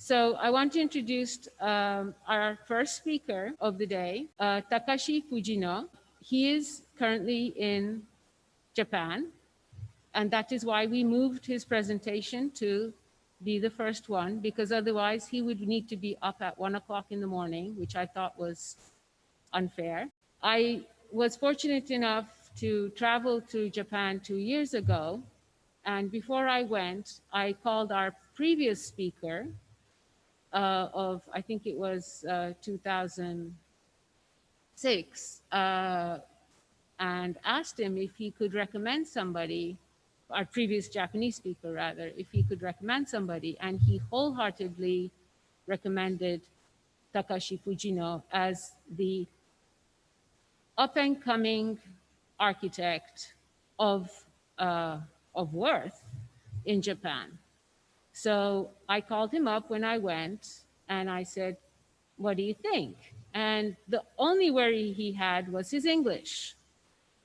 So I want to introduce our first speaker of the day, Takashi Fujino. He is currently in Japan, and that is why we moved his presentation to be the first one, because otherwise he would need to be up at 1 o'clock in the morning, which I thought was unfair. I was fortunate enough to travel to Japan 2 years ago, and before I went, I called our previous speaker of, I think it was 2006, and asked him if he could recommend somebody, our previous Japanese speaker rather, if he could recommend somebody, and he wholeheartedly recommended Takashi Fujino as the up-and-coming architect of worth in Japan. So I called him up when I went and I said, what do you think? And the only worry he had was his English,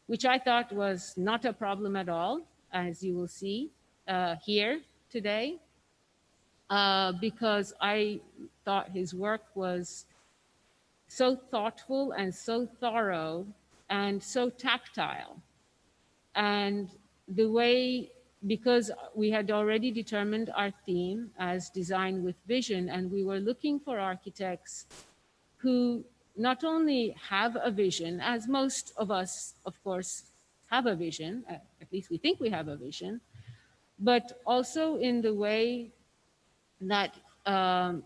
which I thought was not a problem at all, as you will see here today, because I thought his work was so thoughtful and so thorough and so tactile. And the way, because we had already determined our theme as design with vision, and we were looking for architects who not only have a vision, as most of us, of course, have a vision, at least we think we have a vision, but also in the way that the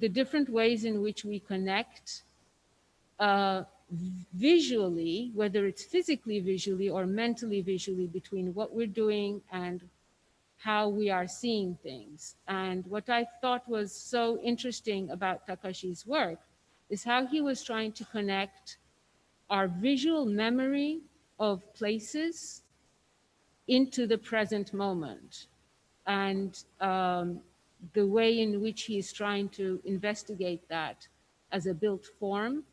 different ways in which we connect visually, whether it's physically visually or mentally visually, between what we're doing and how we are seeing things. And what I thought was so interesting about Takashi's work is how he was trying to connect our visual memory of places into the present moment. And the way in which he is trying to investigate that as a built form,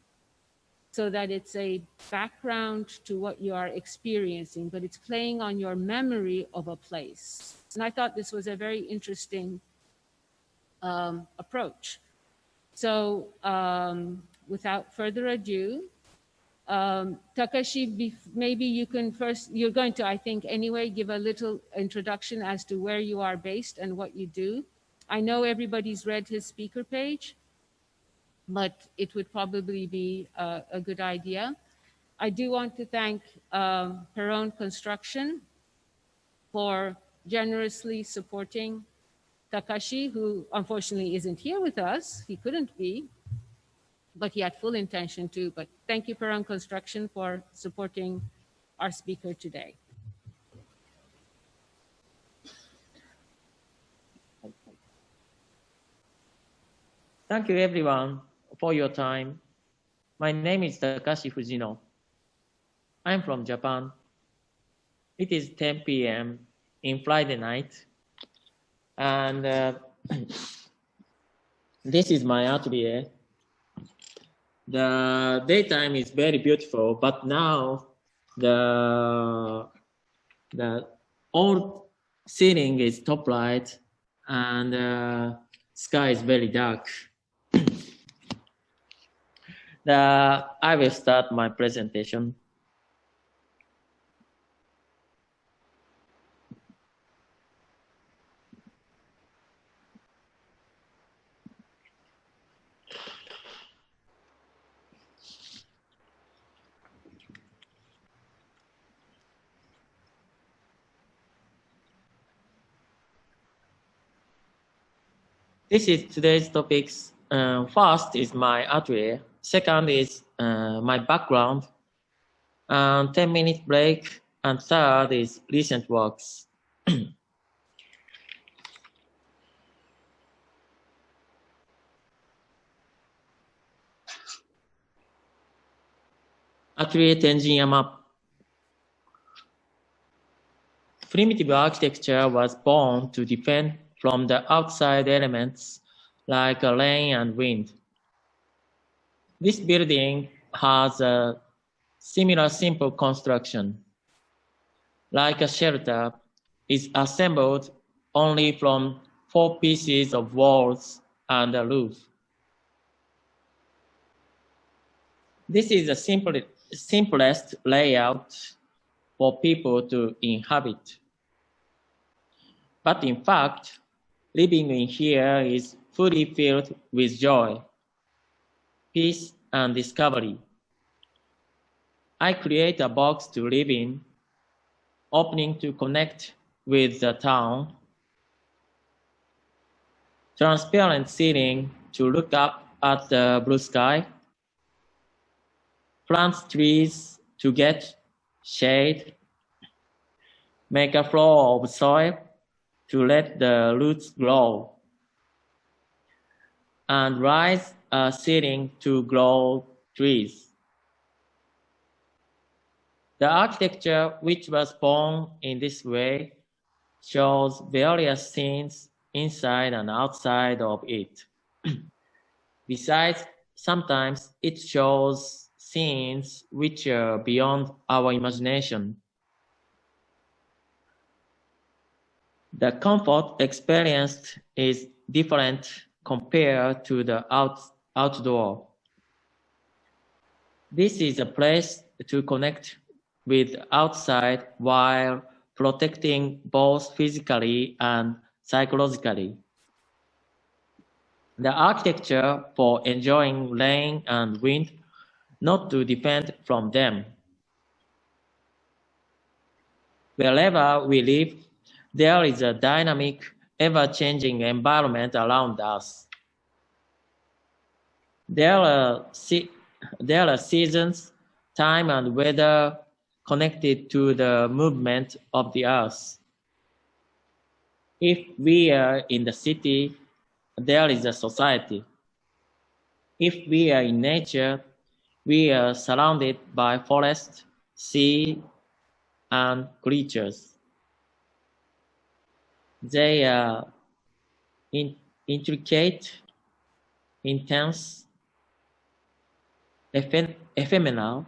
so that it's a background to what you are experiencing, but it's playing on your memory of a place. And I thought this was a very interesting approach. So without further ado, Takashi, maybe you can first, you're going to, I think anyway, give a little introduction as to where you are based and what you do. I know everybody's read his speaker page, but it would probably be a good idea. I do want to thank Hirono Construction for generously supporting Takashi, who unfortunately isn't here with us. He couldn't be, but he had full intention to. But thank you, Hirono Construction, for supporting our speaker today. Thank you, everyone, for your time. My name is Takashi Fujino. I'm from Japan. It is 10 p.m. in Friday night. And this is my atelier. The daytime is very beautiful, but now the old ceiling is top light and sky is very dark. I will start my presentation. This is today's topics. First is my atelier. Second is my background. 10-minute break. And third is recent works. Atelier Tenjinyama. Primitive architecture was born to defend from the outside elements like rain and wind. This building has a similar simple construction. Like a shelter, is assembled only from 4 pieces of walls and a roof. This is the simplest layout for people to inhabit. But in fact, living in here is fully filled with joy, peace, and discovery. I create a box to live in, opening to connect with the town, transparent ceiling to look up at the blue sky, plant trees to get shade, make a floor of soil to let the roots grow, and rise a ceiling to grow trees. The architecture, which was born in this way, shows various scenes inside and outside of it. Besides, sometimes it shows scenes which are beyond our imagination. The comfort experienced is different compared to the outdoor. This is a place to connect with outside while protecting both physically and psychologically. The architecture for enjoying rain and wind, not to defend from them. Wherever we live, there is a dynamic, ever-changing environment around us. There are seasons, time, and weather connected to the movement of the earth. If we are in the city, there is a society. If we are in nature, we are surrounded by forest, sea, and creatures. They are intricate, intense, ephemeral,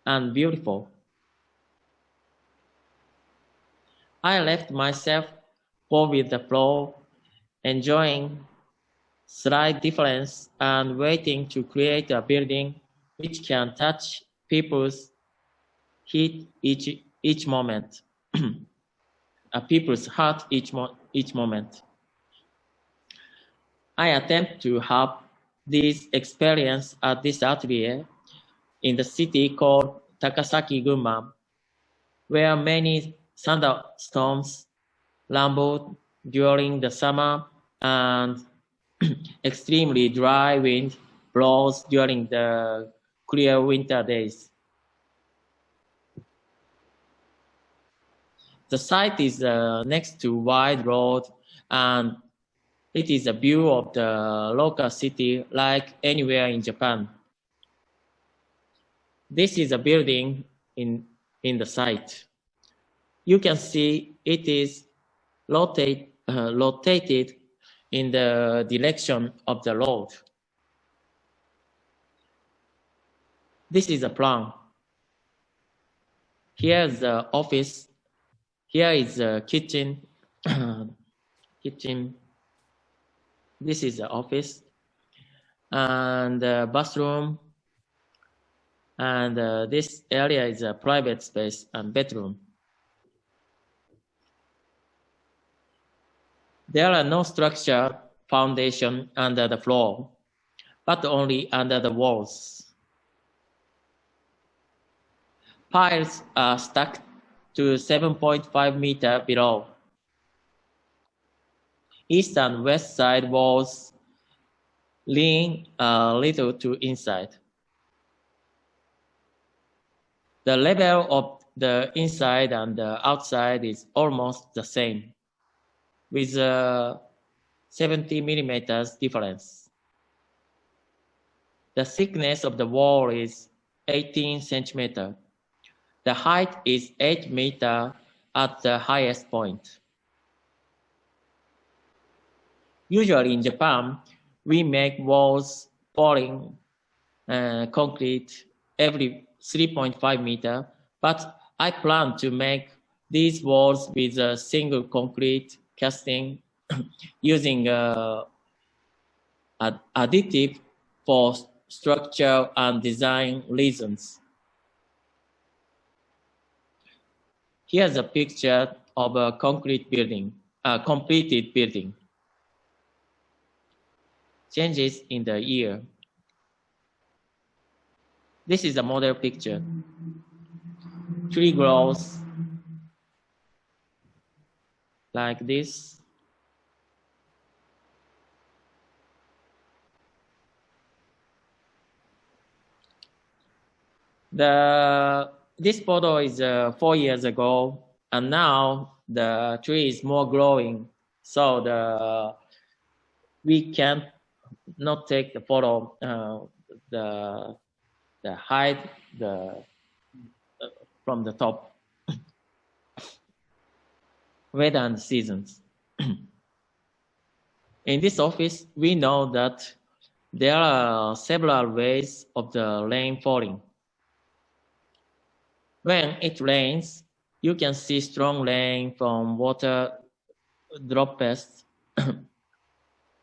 and beautiful. I left myself go with the flow, enjoying slight difference and waiting to create a building which can touch people's heat each moment, a people's heart each moment. I attempt to have this experience at this atelier in the city called Takasaki, Gunma, where many thunderstorms rumbled during the summer and extremely dry wind blows during the clear winter days. The site is next to wide road and it is a view of the local city like anywhere in Japan. This is a building in the site. You can see it is rotated in the direction of the road. This is a plan. Here is the office. Here is the kitchen. This is the office and the bathroom. And this area is a private space and bedroom. There are no structure foundation under the floor, but only under the walls. Piles are stuck to 7.5 meters below. East and west side walls lean a little to inside. The level of the inside and the outside is almost the same, with a 70 millimeters difference. The thickness of the wall is 18 centimeters. The height is 8 meters at the highest point. Usually in Japan, we make walls pouring concrete every 3.5 meters, but I plan to make these walls with a single concrete casting using additive for structure and design reasons. Here's a picture of a completed building. Changes in the year. This is a model picture. Tree grows like this. This photo is 4 years ago, and now the tree is more growing, so we can not take the photo the height from the top. Weather and seasons. In this office, we know that there are several ways of the rain falling. When it rains, you can see strong rain from water droplets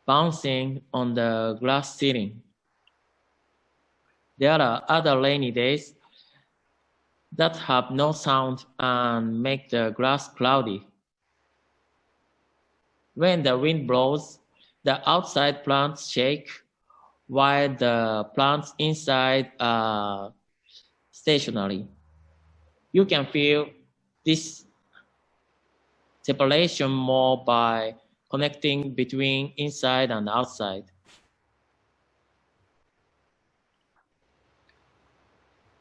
bouncing on the glass ceiling. There are other rainy days that have no sound and make the glass cloudy. When the wind blows, the outside plants shake while the plants inside are stationary. You can feel this separation more by connecting between inside and outside.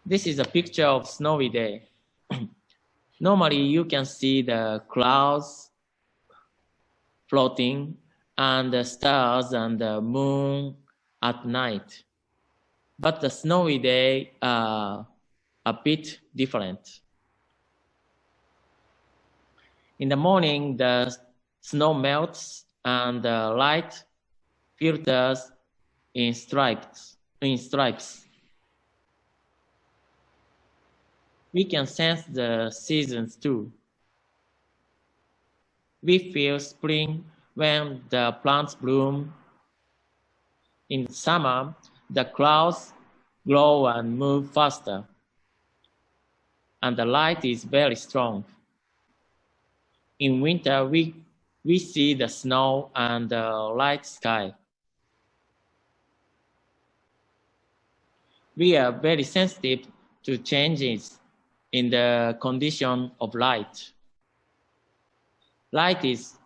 This is a picture of snowy day. Normally, you can see the clouds floating and the stars and the moon at night. But the snowy day are a bit different. In the morning, the snow melts and the light filters in stripes. We can sense the seasons too. We feel spring when the plants bloom. In summer, the clouds grow and move faster, and the light is very strong. In winter, we see the snow and the light sky. We are very sensitive to changes in the condition of light. Light is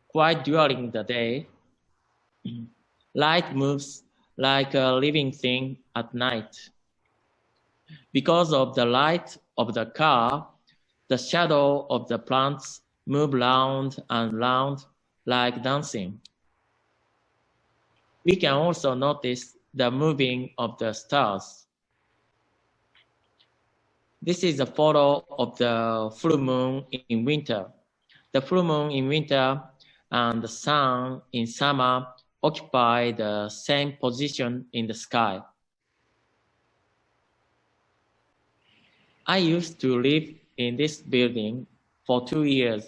quiet during the day. Light moves like a living thing at night. Because of the light of the car, the shadow of the plants move round and round like dancing. We can also notice the moving of the stars. This is a photo of the full moon in winter. The full moon in winter and the sun in summer occupy the same position in the sky. I used to live in this building for 2 years.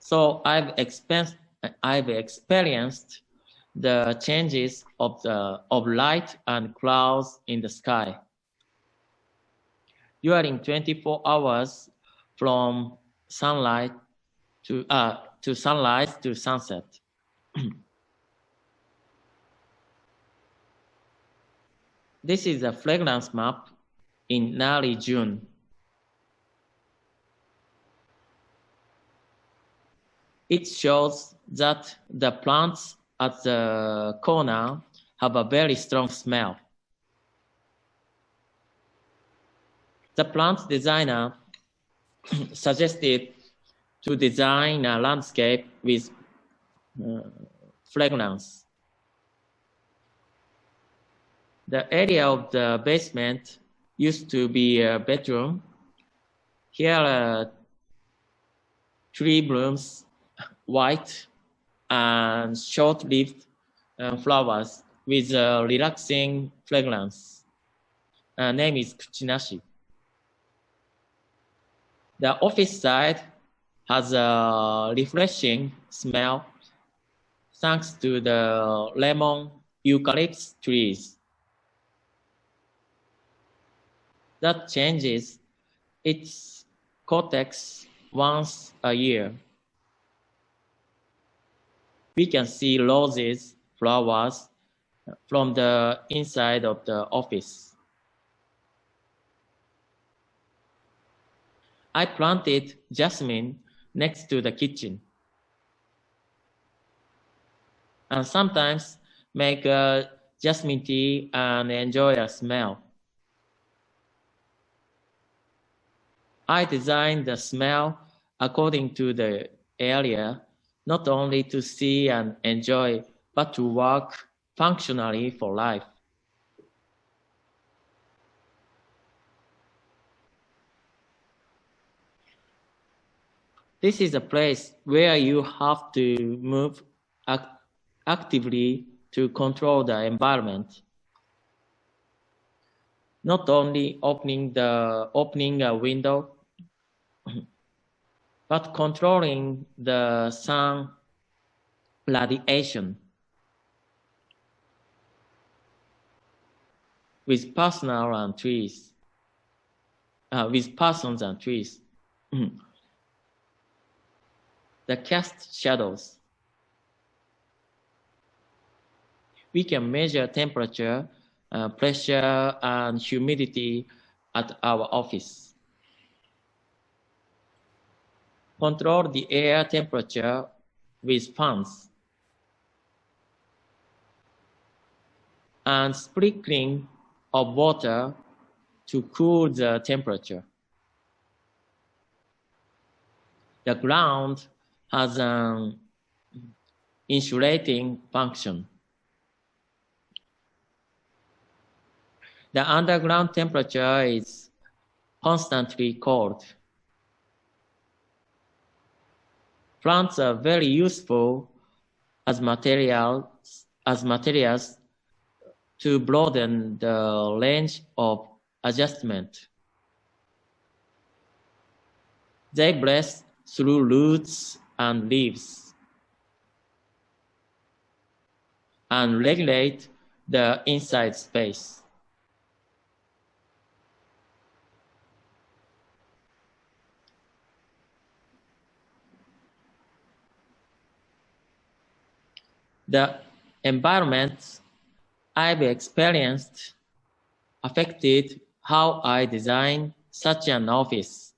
So I've experienced the changes of light and clouds in the sky. During 24 hours from sunlight to sunrise to sunset. This is a fragrance map in early June. It shows that the plants at the corner have a very strong smell. The plant designer suggested to design a landscape with fragrance. The area of the basement used to be a bedroom. Here, tree blooms white and short-lived flowers with a relaxing fragrance. Name is Kuchinashi. The office side has a refreshing smell thanks to the lemon eucalyptus trees. That changes its cortex once a year. We can see roses, flowers from the inside of the office. I planted jasmine next to the kitchen and sometimes make a jasmine tea and enjoy a smell. I designed the smell according to the area, not only to see and enjoy, but to work functionally for life. This is a place where you have to move actively to control the environment. Not only opening a window, but controlling the sun radiation with persons and trees. The cast shadows. We can measure temperature, pressure, and humidity at our office. Control the air temperature with fans and sprinkling of water to cool the temperature. The ground has an insulating function. The underground temperature is constantly cold. Plants are very useful as materials to broaden the range of adjustment. They breathe through roots and leaves and regulate the inside space. The environment I've experienced affected how I design such an office.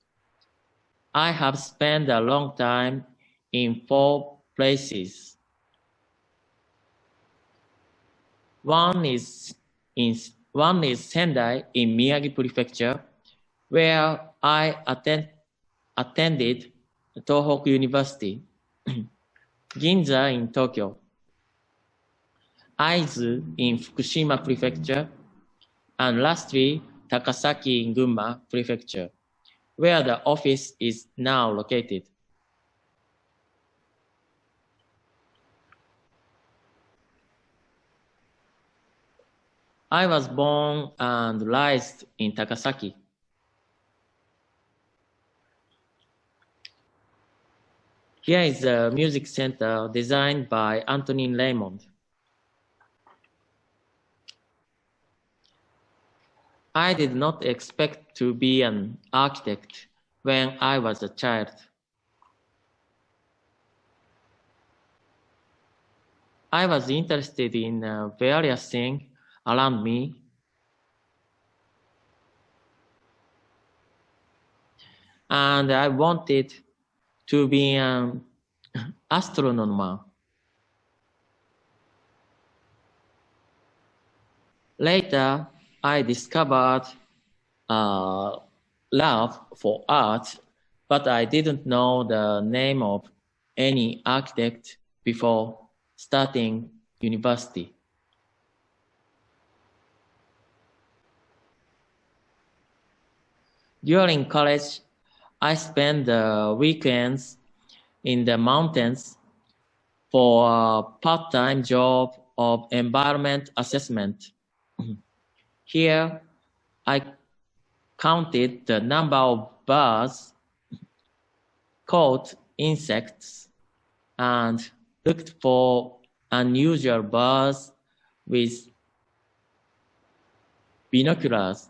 I have spent a long time in 4 places. One is Sendai in Miyagi Prefecture, where I attended Tohoku University, Ginza in Tokyo, Aizu in Fukushima Prefecture, and lastly, Takasaki in Gunma Prefecture, where the office is now located. I was born and raised in Takasaki. Here is a music center designed by Antonin Raymond. I did not expect to be an architect when I was a child. I was interested in various things around me. And I wanted to be an astronomer. Later, I discovered a love for art, but I didn't know the name of any architect before starting university. During college, I spent the weekends in the mountains for a part-time job of environment assessment. Here, I counted the number of birds caught insects and looked for unusual birds with binoculars.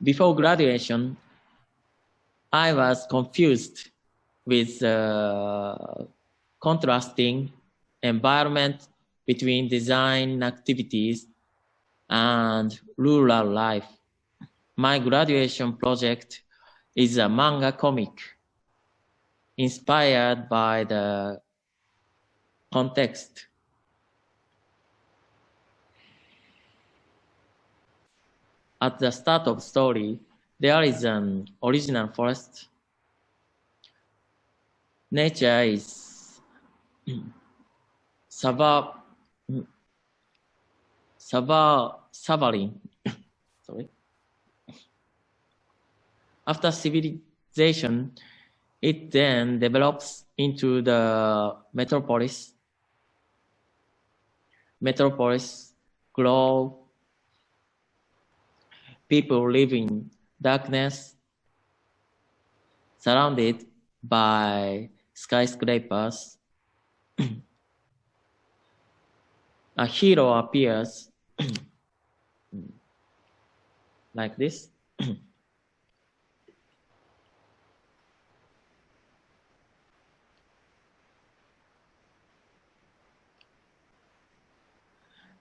Before graduation, I was confused with contrasting environment between design activities and rural life. My graduation project is a manga comic inspired by the context. At the start of the story, there is an original forest. Nature is suffering. Sorry. After civilization, it then develops into the metropolis. Metropolis grow. People live in darkness, surrounded by skyscrapers. A hero appears like this.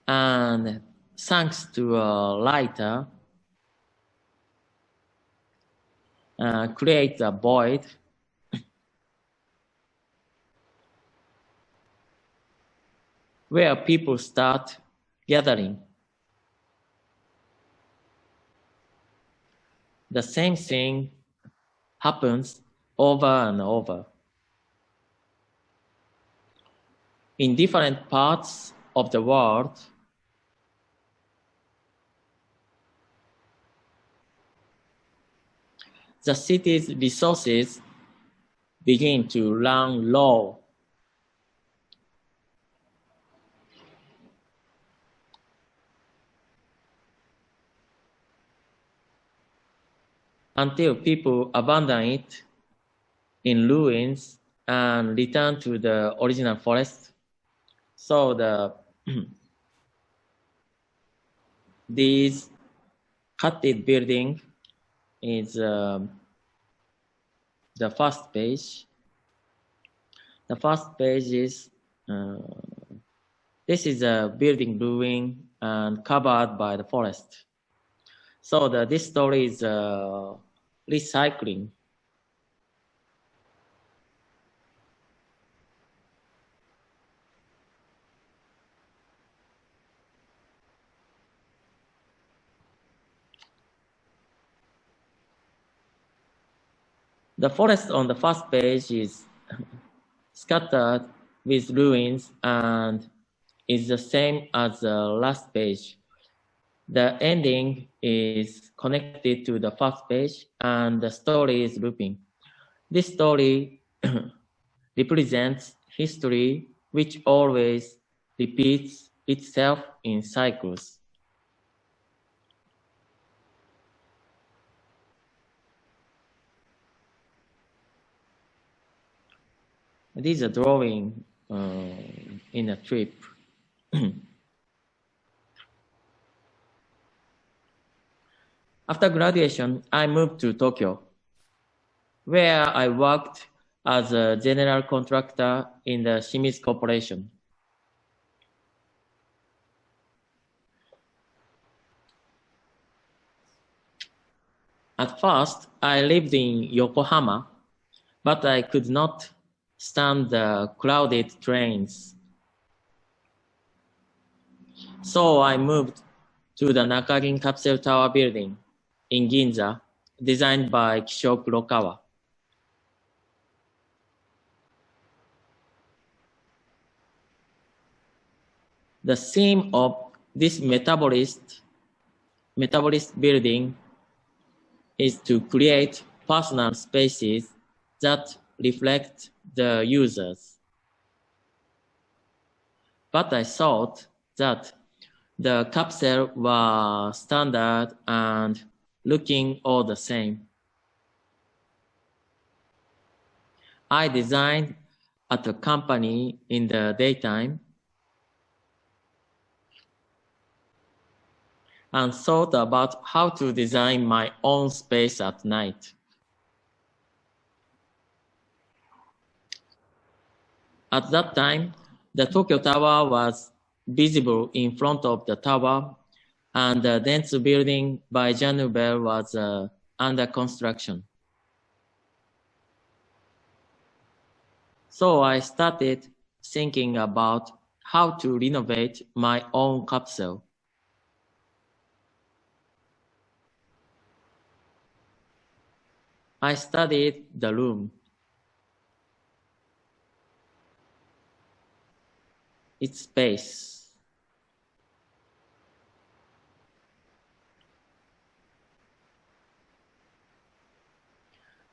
And thanks to a lighter, create a void where people start gathering. The same thing happens over and over. In different parts of the world, the city's resources begin to run low. Until people abandon it in ruins and return to the original forest. So this cutted building is the first page. The first page is this is a building ruin and covered by the forest. So this story is recycling. The forest on the first page is scattered with ruins and is the same as the last page. The ending is connected to the first page and the story is looping. This story represents history which always repeats itself in cycles. This is a drawing in a trip. After graduation, I moved to Tokyo, where I worked as a general contractor in the Shimizu Corporation. At first, I lived in Yokohama, but I could not stand the crowded trains. So I moved to the Nakagin Capsule Tower building in Ginza, designed by Kisho Kurokawa. The theme of this metabolist building is to create personal spaces that reflect the users. But I thought that the capsule was standard and looking all the same. I designed at a company in the daytime and thought about how to design my own space at night. At that time, the Tokyo Tower was visible in front of the tower, and the dense building by Jean Nouvel was under construction. So I started thinking about how to renovate my own capsule. I studied the room, its space,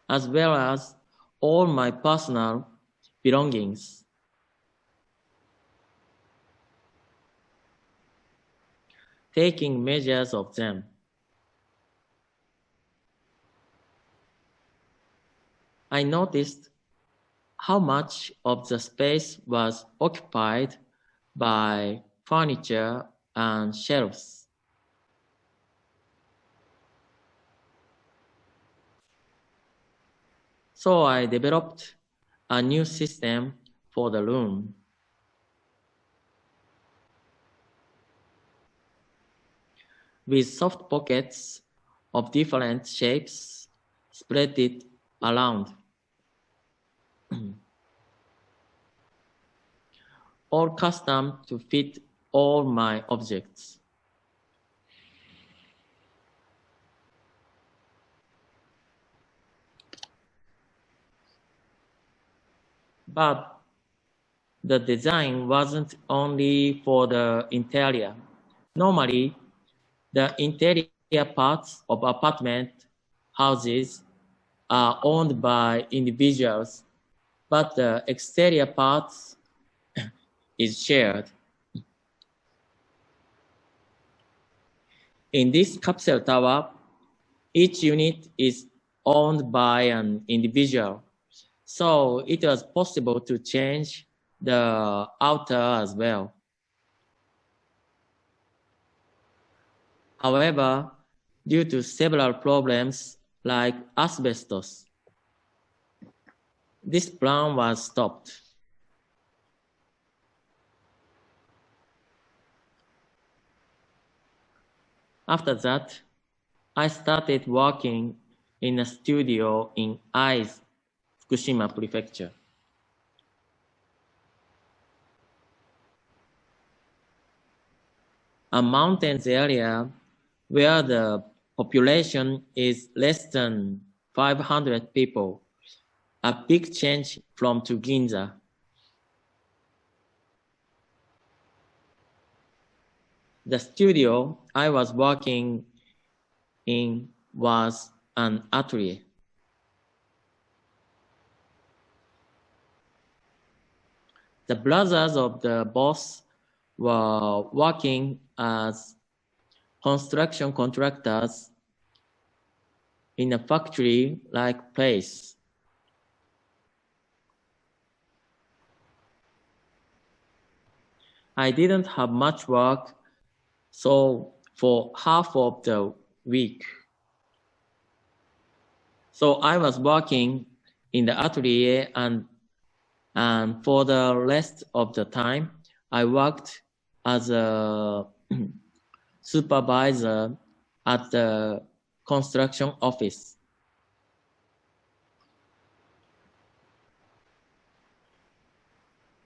as well as all my personal belongings. Taking measures of them. I noticed how much of the space was occupied by furniture and shelves. So I developed a new system for the room. With soft pockets of different shapes, spread it around. All custom to fit all my objects. But the design wasn't only for the interior. Normally, the interior parts of apartment houses are owned by individuals, but the exterior parts is shared. In this capsule tower, each unit is owned by an individual, so it was possible to change the outer as well. However, due to several problems like asbestos, this plan was stopped. After that, I started working in a studio in AIA, Fukushima Prefecture. A mountains area where the population is less than 500 people, a big change from to Ginza. The studio I was working in was an atelier. The brothers of the boss were working as construction contractors in a factory-like place. I didn't have much work, so for half of the week. So I was working in the atelier, and for the rest of the time, I worked as a supervisor at the construction office.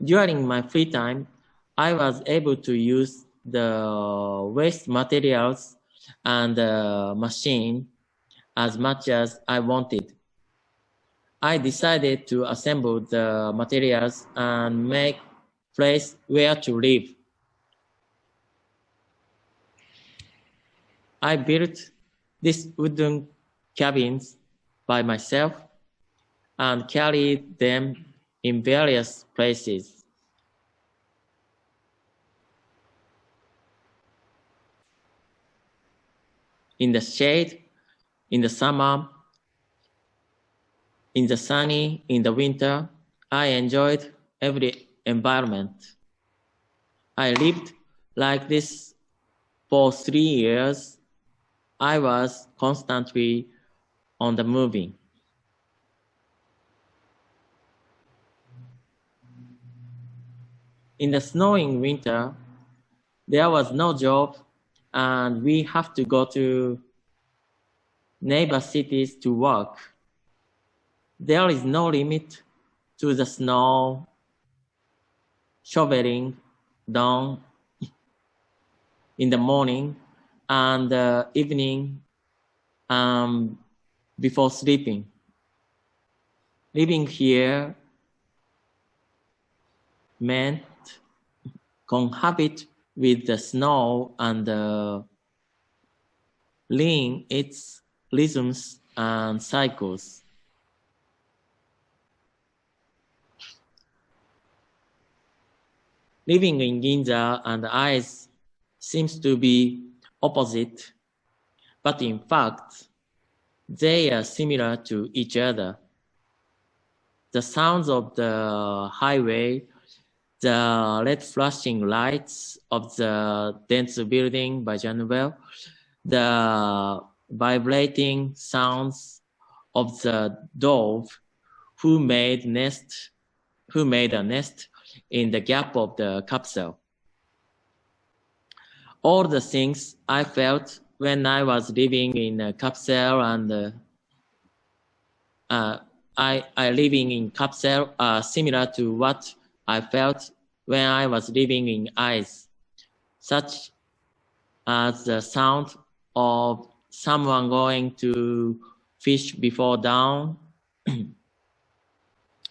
During my free time, I was able to use the waste materials and the machine as much as I wanted. I decided to assemble the materials and make place where to live. I built these wooden cabins by myself and carried them in various places. In the shade, In the summer, in the sunny, in the winter, I enjoyed every environment. I lived like this for 3 years. I was constantly on the moving. In the snowing winter, there was no job and we have to go to neighbor cities to work. There is no limit to the snow shoveling down in the morning and the evening before sleeping. Living here meant cohabit with the snow and learn its rhythms and cycles. Living in Ginza and ice seems to be opposite, but in fact, they are similar to each other. The sounds of the highway, the red flashing lights of the dense building by January, the vibrating sounds of the dove who made a nest in the gap of the capsule. All the things I felt when I was living in a capsule and I living in capsule are similar to what I felt when I was living in ice, such as the sound of someone going to fish before dawn,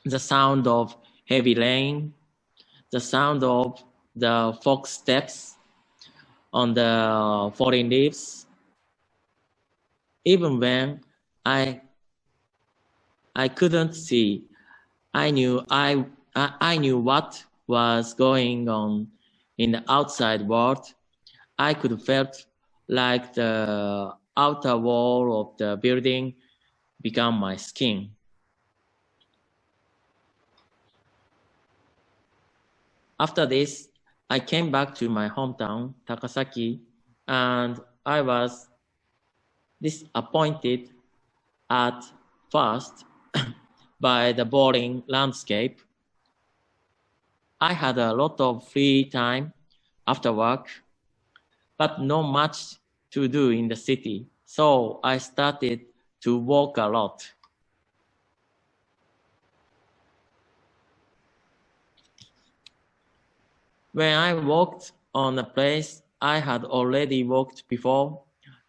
the sound of heavy rain, the sound of the footsteps on the falling leaves. Even when I couldn't see, I knew what was going on in the outside world. I could felt like the outer wall of the building became my skin. After this, I came back to my hometown, Takasaki, and I was disappointed at first by the boring landscape. I had a lot of free time after work, but not much to do in the city, so I started to walk a lot. When I walked on a place I had already walked before,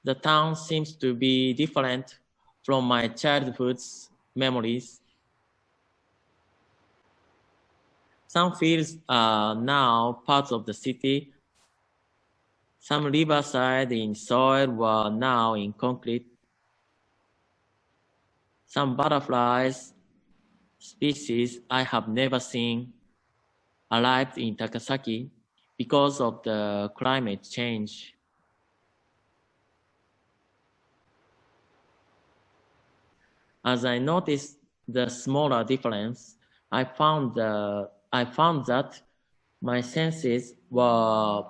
the town seems to be different from my childhood's memories. Some fields are now parts of the city. Some riverside in soil were now in concrete. Some butterflies species I have never seen arrived in Takasaki because of the climate change. As I noticed the smaller difference, I found that my senses were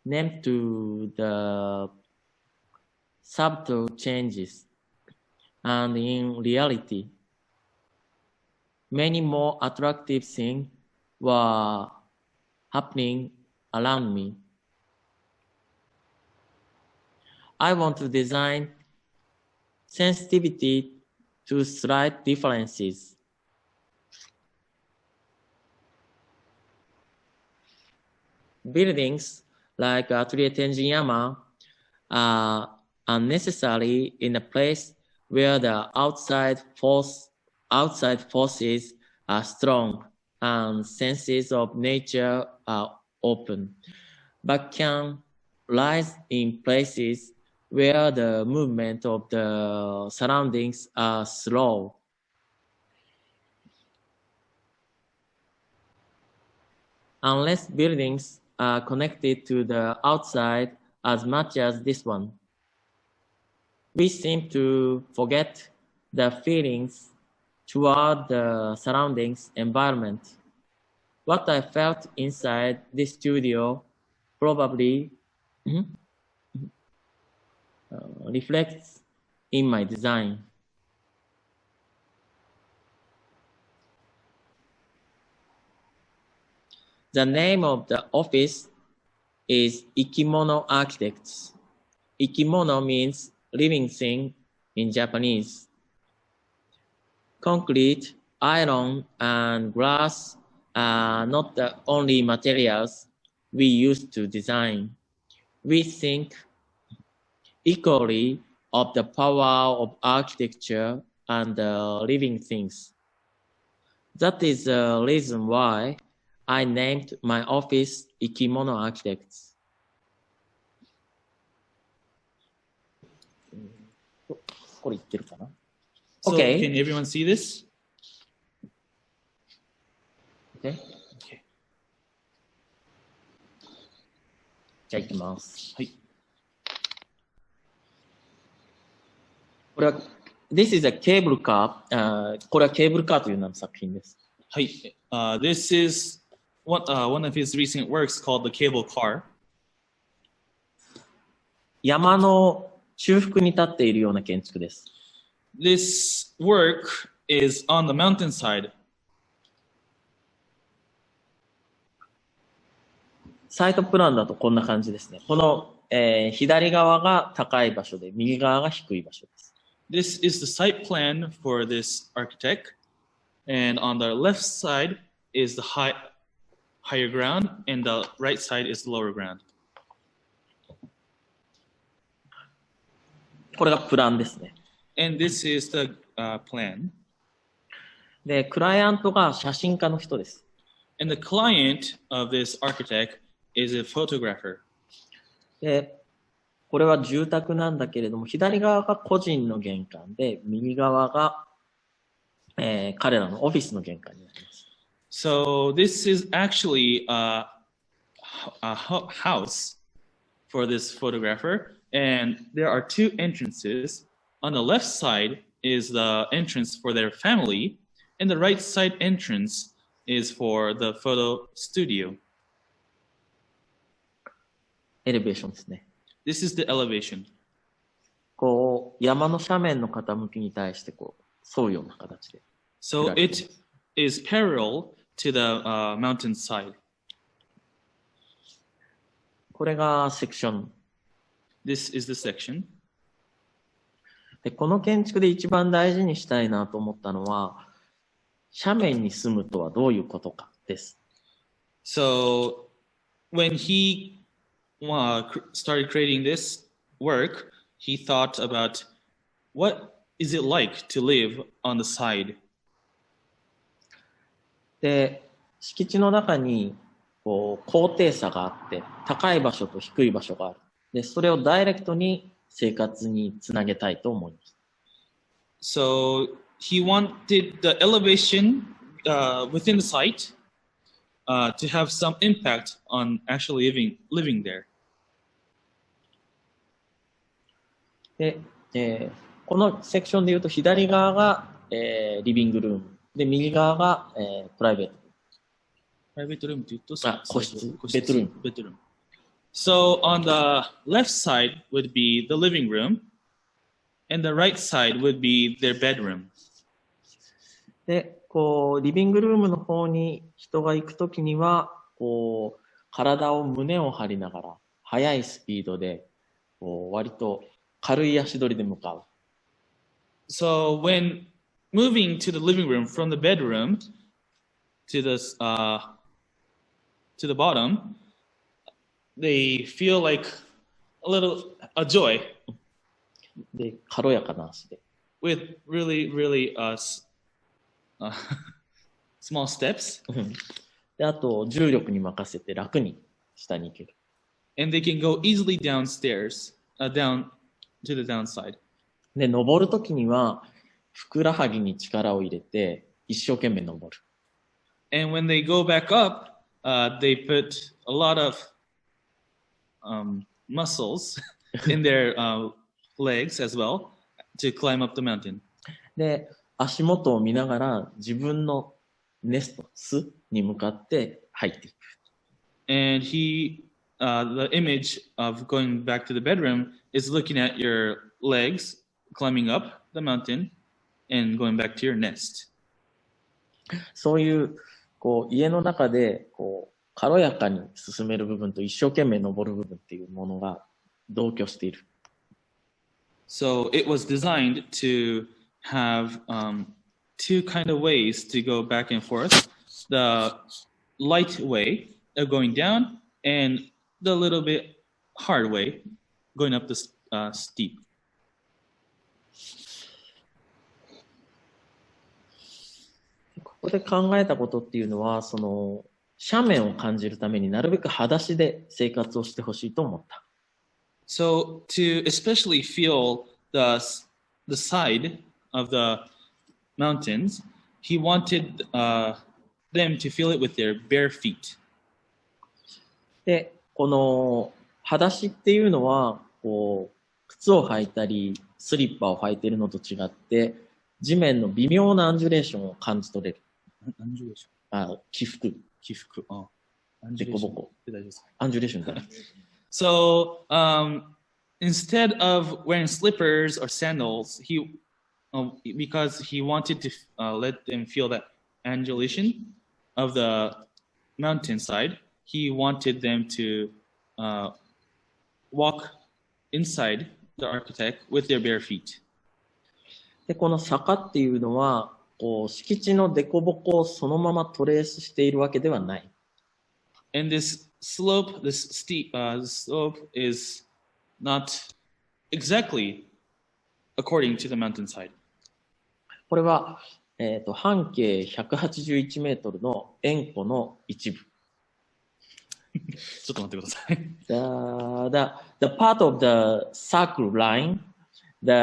named to the subtle changes, and in reality, many more attractive things were happening around me. I want to design sensitivity to slight differences. Buildings like Atelier Tenjinyama are unnecessary in a place where the outside forces are strong and senses of nature are open, but can rise in places where the movement of the surroundings are slow. Unless buildings are connected to the outside as much as this one, we seem to forget the feelings toward the surroundings environment. What I felt inside this studio probably reflects in my design. The name of the office is Ikimono Architects. Ikimono means living thing in Japanese. Concrete, iron, and glass are not the only materials we use to design. We think equally of the power of architecture and living things. That is the reason why I named my office Ikimono Architects. So Okay. can everyone see this? Okay. Okay. じゃあ行きます。はい。これは This is a Cablecar、これはケーブルカーという名の作品です。はい。This is one of his recent works called the Cablecar. 山の中腹に立っているような建築です。This work is on the mountainside. サイトプランだとこんな感じですね。この、左側が高い場所で、右側が低い場所です。This is the site plan for this architect. And on the left side is the higher ground, and the right side is the lower ground. これがプランですね。And this is the plan. で、クライアントが写真家の人です。And the client of this architect is a photographer. で、これは住宅なんだけれども、左側が個人の玄関で、右側が、彼らのオフィスの玄関になります。So this is actually a house for this photographer, and there are two entrances. On the left side is the entrance for their family, and the right side entrance is for the photo studio. エレベーションですね。This is the elevation. こう、山の斜面の傾きに対してこう、沿うような形で。So it is parallel to the mountain side. これがセクション。This is the section. で、この建築で一番大事にしたいなと思ったのは、斜面に住むとはどういうことかです。So when he started creating this work, he thought about what is it like to live on the side. で、敷地の中にこう高低差があって、高い場所と低い場所がある。で、それをダイレクトに生活につなげたいと思います。So he wanted the elevation within the site to have some impact on actually living there. で、このセクションで言うと左側が、リビングルームで右側が、プライベート。プライベートルームというと、個室、ベッドルーム。ベッドルーム。So on the left side would be the living room, and the right side would be their bedroom. で、こうリビングルームの方に人が行くときには、こう体を胸を張りながら速いスピードで、こう割と軽い足取りで向かう。So when moving to the living room from the bedroom to the bottom, they feel like a joy. で、軽やかな足で。With really small steps. で、あと重力に任せて楽に下に行ける。And they can go easily downstairs, down to the downside. で、登るときにはふくらはぎに力を入れて一生懸命登る。And when they go back up, they put a lot of muscles in their legs as well to climb up the mountain. で、足元を見ながら自分のネスト、巣に向かって入っていく。And the image of going back to the bedroom is looking at your legs, climbing up the mountain, and going back to your nest. そういう、家の中で、軽やかに進める部分と一生懸命登る部分っていうものが同居している。So it was designed to have two kind of ways to go back and forth. The light way of going down and the little bit hard way going up the steep. ここで考えたことっていうのは、斜面を感じるためになるべく裸足で生活をしてほしいと思った。So to especially feel the side of the mountains, he wanted them to feel it with their bare feet. で、この裸足っていうのは、靴を履いたり、スリッパを履いているのと違って、地面の微妙なアンジュレーションを感じ取れる。アンジュレーション。起伏。起伏。でこぼこ。アンジュレーションじゃない。So instead of wearing slippers or sandals, because he wanted to let them feel that undulation of the mountainside, he wanted them to walk inside the architect with their bare feet. で、この坂っていうのは、敷地の凸凹をそのままトレースしているわけではない。And this slope, this steep slope is not exactly according to the mountainside. これは、半径181メートルの円弧の一部。ちょっと待ってください。The part of the circle line, the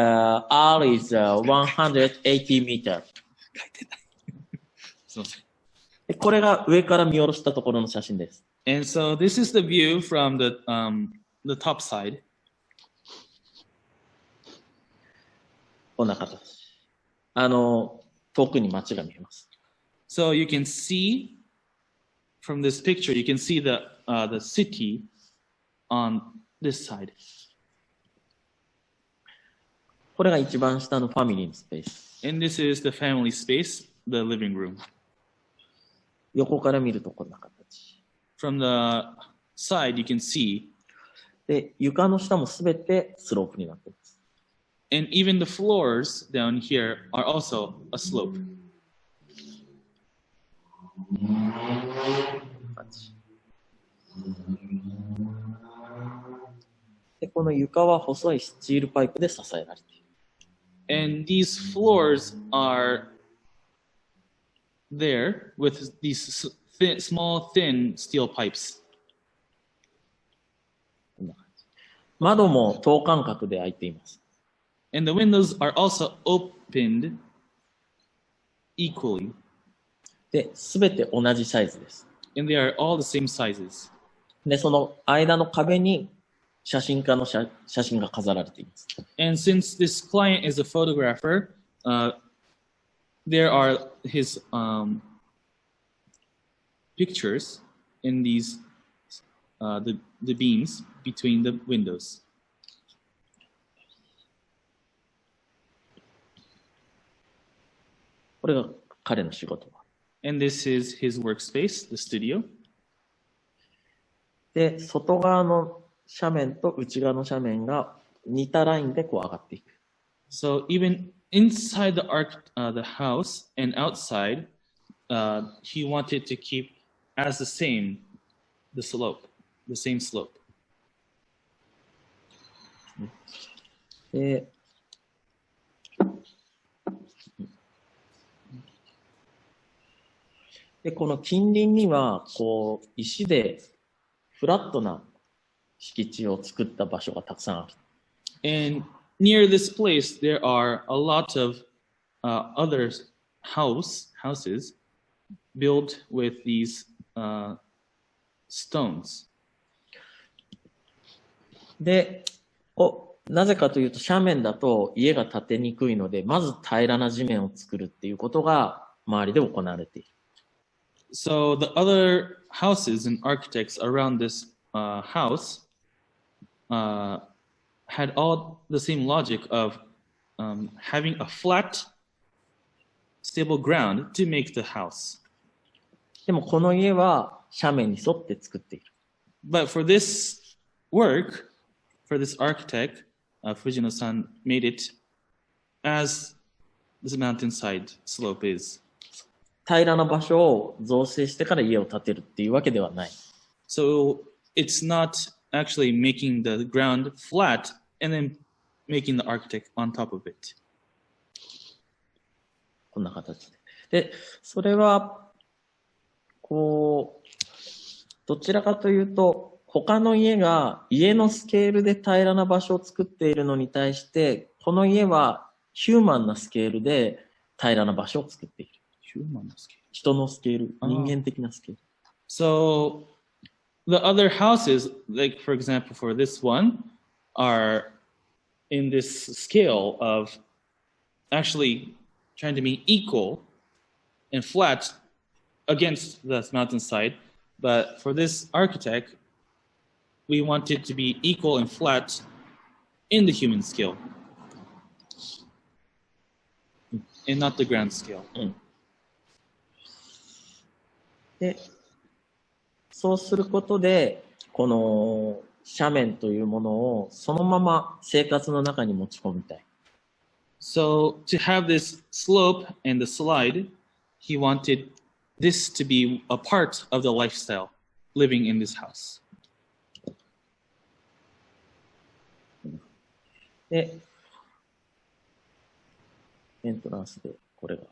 R is 180 meter. 書いてない。すみません。でこれが上から見下ろしたところの写真です。And so this is the view from the top side. こんな形。遠くに街が見えます。So you can see from this picture, you can see the city on this side. これが一番下のファミリーのスペース。And this is the family space, the living room. 横から見るとこんな形。From the side, you can see. で、床の下もすべてスロープになっています。And even the floors down here are also a slope. で、この床は細いスチールパイプで支えられている。And these floors are there with these small, thin steel pipes. 窓も等間隔で開いています。And the windows are also opened equally. で、すべて同じサイズです。And they are all the same sizes. で、その間の壁に写真家の写真が飾られています。And since this client is a photographer, there are his pictures in these the beams between the windows. これが彼の仕事。And this is his workspace, the studio. で、外側の斜面と内側の斜面が似たラインでこう上がっていく。So even inside the house and outside, he wanted to keep as the same the same slope. で、この近隣にはこう石でフラットな敷地を作った場所がたくさんある。And near this place, there are a lot of other houses built with these stones. で、なぜかというと、斜面だと家が建てにくいので、まず平らな地面を作るっていうことが周りで行われている。So the other houses and architects around this house had all the same logic of having a flat, stable ground to make the house. でもこの家は斜面に沿って作っている。But for this work, for this architect, Fujino-san made it as this mountainside slope is. 平らな場所を造成してから家を建てるっていうわけではない。So it's not actually making the ground flat and then making the architect on top of it. こんな形で。で、それは、こう、どちらかというと、他の家が家のスケールで平らな場所を作っているのに対して、この家はヒューマンなスケールで平らな場所を作っている。ヒューマンなスケール。人のスケール、人間的なスケール。So the other houses, like for example, for this one, are in this scale of actually trying to be equal and flat against the mountainside. But for this architect, we want it to be equal and flat in the human scale and not the grand scale. で、そうすることで、この斜面というものをそのまま生活の中に持ち込みたい。So to have this slope and the slide, he wanted this to be a part of the lifestyle living in this house. で、エントランスでこれが。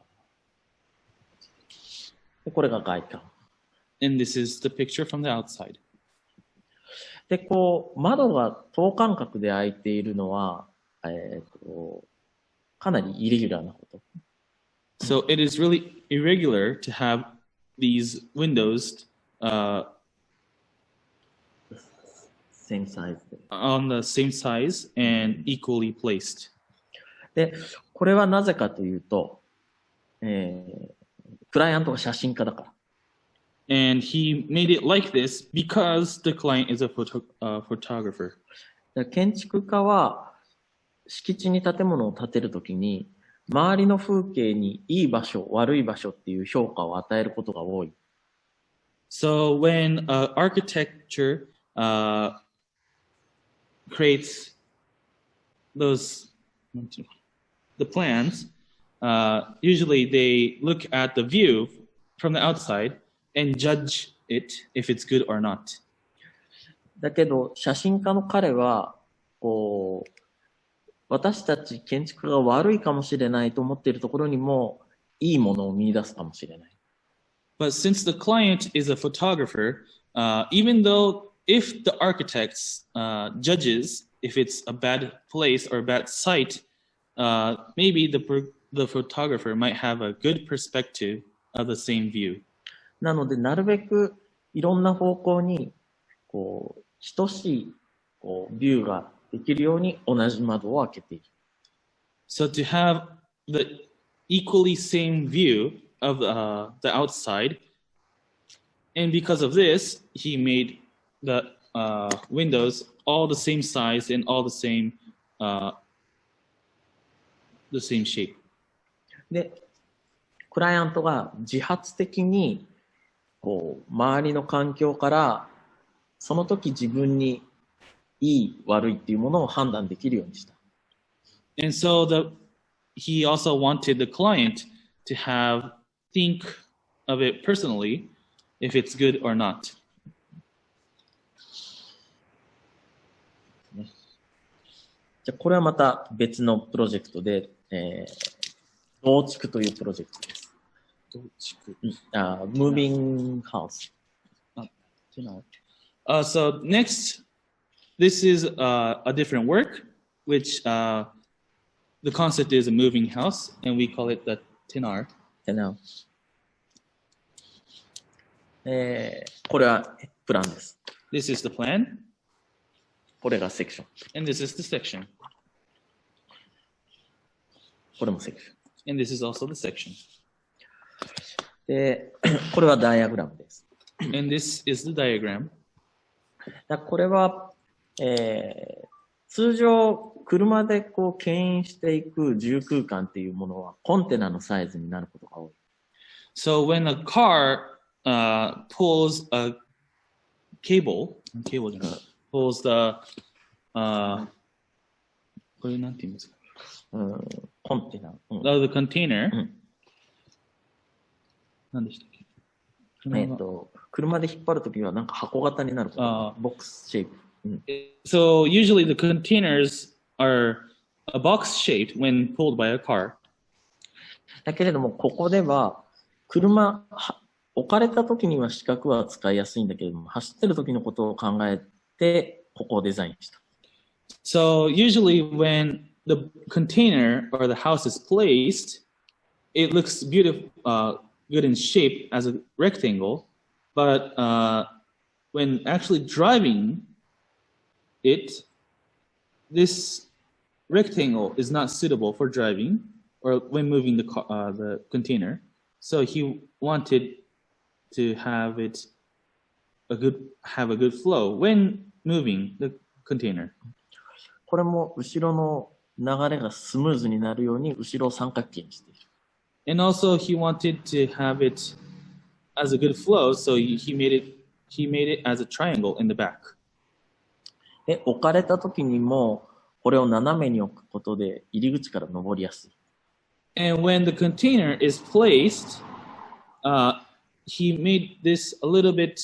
で、これが外観。And this is the picture from the outside. で、こう、窓が等間隔で開いているのは、かなりイレギュラーなこと。So it is really irregular to have these windows same size で。on the same size and equally placed. で、これはなぜかというと、クライアントが写真家だから。And he made it like this because the client is a photographer. 建築家は敷地に建物を建てるときに、周りの風景にいい場所、悪い場所っていう評価を与えることが多い。So when architecture creates the plans, usually they look at the view from the outside and judge it if it's good or not. だけど、写真家の彼は、こう、私たち建築家が悪いかもしれないと思っているところにも、いいものを見出すかもしれない。But since the client is a photographer, even though if the architect judges if it's a bad place or a bad site, maybe the photographer might have a good perspective of the same view. なので、なるべくいろんな方向に、こう、等しい、こう、ビューができるように同じ窓を開けている。So to have the equally same view of the outside, and because of this, he made the windows all the same size and all the same shape. で、クライアントが自発的にこう周りの環境からその時自分にいい悪いっていうものを判断できるようにした。And so he also wanted the client to think of it personally if it's good or not. じゃあこれはまた別のプロジェクトで、増築というプロジェクトです。Moving house. So next, this is a different work, which the concept is a moving house, and we call it the tenar. これはプランです。This is the plan. これがセクション。 And this is the section. これもセクション。 And this is also the section. で、これはダイアグラムです。 And this is the diagram. これは、通常、車でこう牽引していく自由空間っていうものはコンテナのサイズになることが多い。So when a car pulls a cable, pulls the これなんて言うんですか？コンテナ。the container. 何でしたっけ？車で引っ張るときはなんか箱型になることがボックスシェイプ。So usually the containers are a box shaped when pulled by a car. だけれども、ここでは置かれたときには四角は使いやすいんだけれども、走ってるときのことを考えて、ここをデザインした。So usually when the container or the house is placed, it looks beautiful, good in shape as a rectangle, but when actually driving it, this rectangle is not suitable for driving or when moving the container. So he wanted to have a good flow when moving the container. これも後ろの流れがスムーズになるように後ろを三角形にしている。And also he wanted to have it as a good flow, so he made it as a triangle in the back. で、置かれた時にもこれを斜めに置くことで入り口から登りやすい。And when the container is placed, he made this a little bit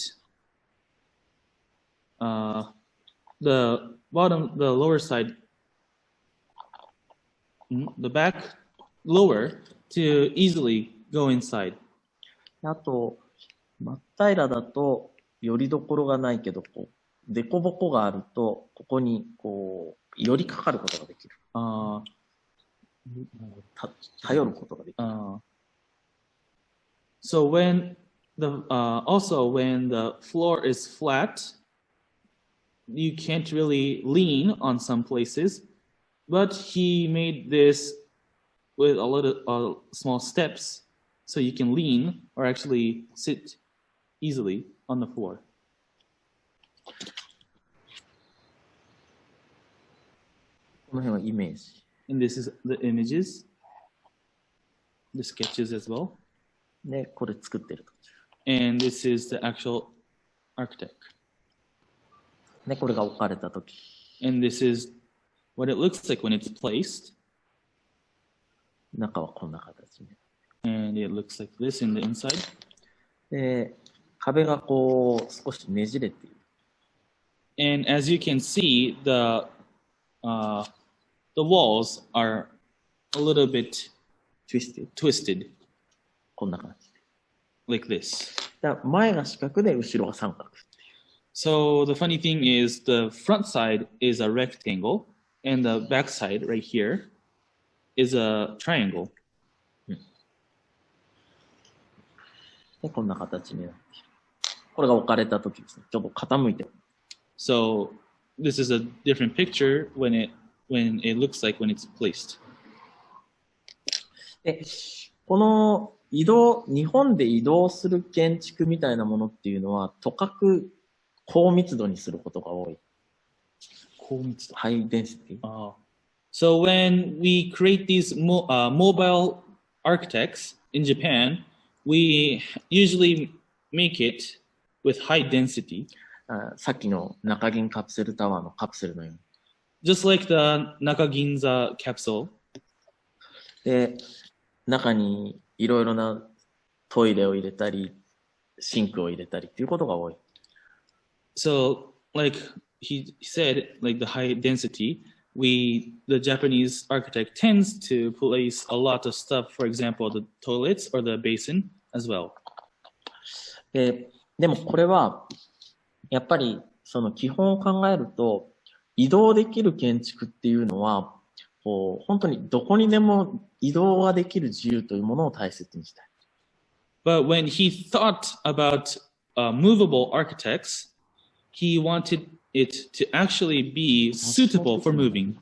the lower side, the back lower to easily go inside. あと、真っ平らだと寄り所がないけど、こう凸凹があるとここにこう寄りかかることができる。頼ることができる。So when also when the floor is flat, you can't really lean on some places, but he made this with a little small steps so you can lean or actually sit easily on the floor. この辺はイメージ。And this is the images, the sketches as well. で、これ作ってると。And this is the actual architect. で、これが置かれたとき。And this is what it looks like when it's placed. 中はこんな形で。And it looks like this in the inside. で、壁がこう少しねじれている。And as you can see, the walls are a little bit twisted. こんな感じで。Like this. だから前が四角で後ろが三角。So the funny thing is the front side is a rectangle and the back side right here is a triangle. で、こんな形になっている。これが置かれた時ですね。ちょっと傾いてる。So this is a different picture when it looks like when it's placed. で、この日本で移動する建築みたいなものっていうのは、とかく高密度にすることが多い。高密度。ハイデンシティ。So when we create these mobile architects in Japan, we usually make it with high density. さっきの中銀カプセルタワーのカプセルのように。Just like the Nakaginza capsule. で、中にいろいろなトイレを入れたり、シンクを入れたりっていうことが多い。So, like he said, like the high density, the Japanese architect tends to place a lot of stuff, for example, the toilets or the basin as well. でもこれは、やっぱりその基本を考えると、移動できる建築っていうのは、こう本当にどこにでも移動ができる自由というものを大切にしたい。But when he thought about movable architects, he wanted it to actually be suitable for moving.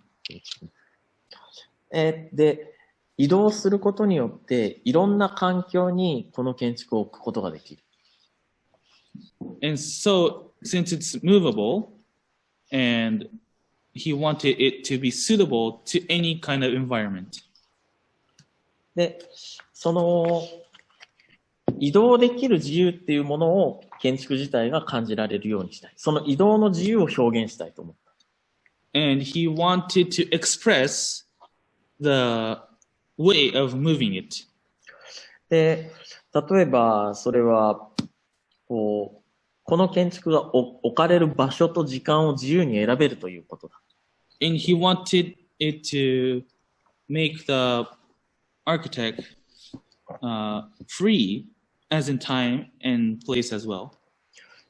で、移動することによって、いろんな環境にこの建築を置くことができる。And so, since it's movable, and he wanted it to be suitable to any kind of environment. で、その移動できる自由っていうものを建築自体が感じられるようにしたい。その移動の自由を表現したいと思った。And he wanted to express the way of moving it. で、例えばそれはこの建築が置かれる場所と時間を自由に選べるということだ。And he wanted it to make the architect free, as in time and place as well.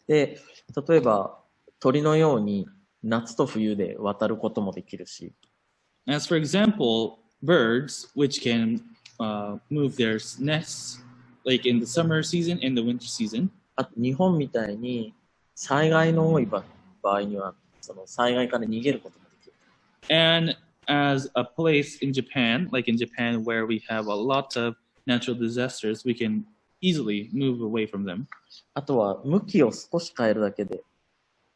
で、例えば鳥のように夏と冬で渡ることもできるし。As for example, birds which can move their nests like in the summer season and the winter season. あと日本みたいに災害の多い場合にはその災害から逃げることもできる。And as a place in Japan, like in Japan where we have a lot of natural disasters, we can easily move away from them. あとは向きを少し変えるだけで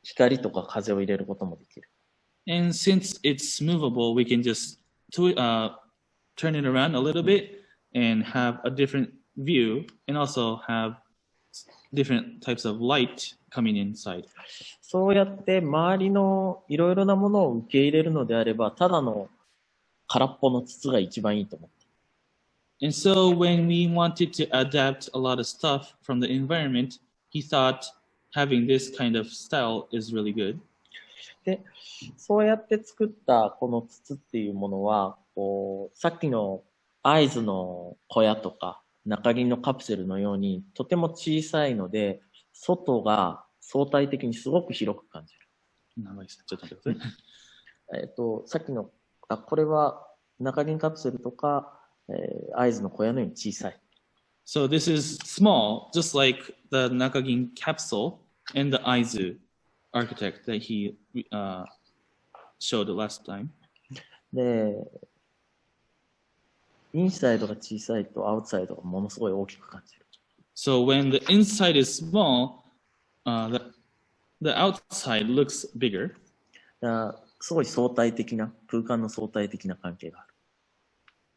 光とか風を入れることもできる。And since it's movable, we can just turn it around a little bit and have a different view and also have different types of light coming inside. そうやって周りのいろいろなものを受け入れるのであれば、ただの空っぽの筒が一番いいと思って。And so when we wanted to adapt a lot of stuff from the environment, he thought having this kind of style is really good. で、そうやって作ったこの筒っていうものは、さっきの会津の小屋とか中銀のカプセルのようにとても小さいので、外が相対的にすごく広く感じる。ちょっと待ってください。さっきのこれは中銀カプセルとか、会津の小屋のように小さい。So this is small, just like the Nakagin capsule and the Aizu architect that he showed last time. で、インサイドが小さいとアウトサイドがものすごい大きく感じる。So when the inside is small, the outside looks bigger. すごい相対的な、空間の相対的な関係がある。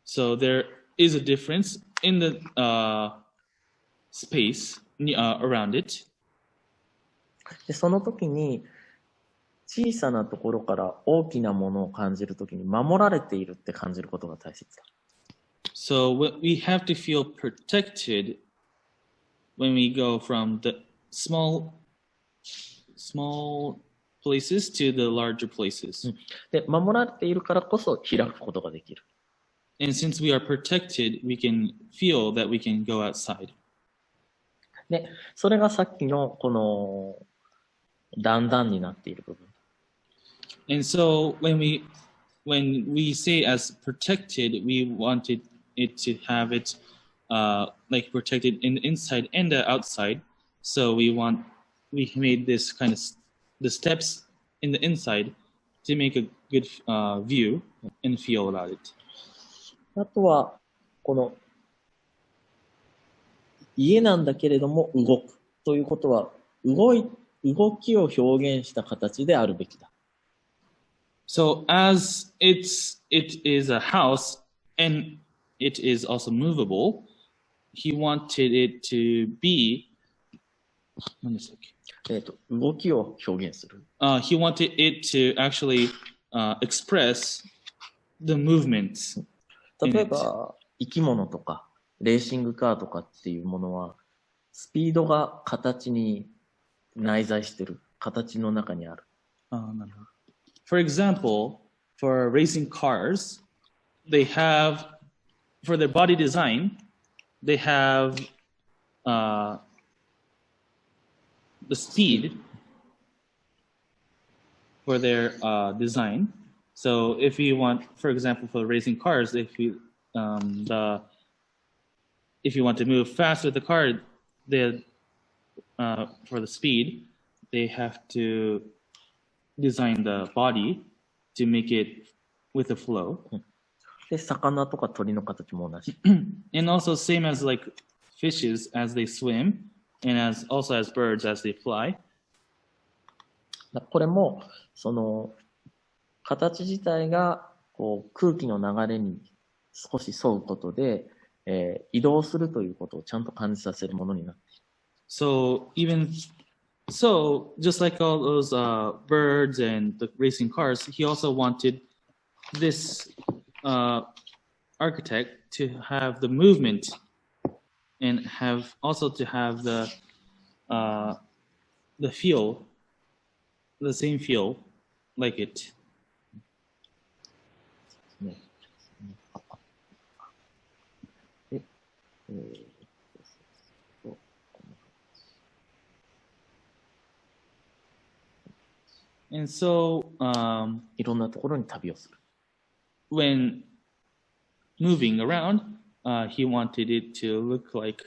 So there is a difference in the space around it. で、その時に小さなところから大きなものを感じるときに守られているって感じることが大切だ。So we have to feel protected when we go from the small places to the larger places. で、守られているからこそ開くことができる。And since we are protected, we can feel that we can go outside. で、それがさっきのこの段々になっている部分。And so when we say as protected, we wanted it to have it like protected in the inside and the outside. So we made this kind of the steps in the inside to make a good view and feel about it. あとはこの家なんだけれども動くということは動きを表現した形であるべきだ。So as it is a house and it is also movable, he wanted it to be 何でしたっけ？動きを表現する。He wanted it to actually express the movements. 例えば生き物とかレーシングカーとかっていうものはスピードが形に内在してる、形の中にある。For example, for racing cars, they have, for their body design, they have the speed for their design. So if you want, for example, for racing cars, if you want to move fast with the car, for the speed, they have to design the body to make it with a flow. で、魚とか鳥の形も同じ。And also same as like fishes as they swim, and also as birds as they fly. これも、その、形自体がこう空気の流れに少し沿うことで、移動するということをちゃんと感じさせるものになっている。So even so, just like all those birds and the racing cars, he also wanted this architect to have the movement and also to have the feel, the same feel like it. And so, いろんなところに旅をする。when moving around, he wanted it to look like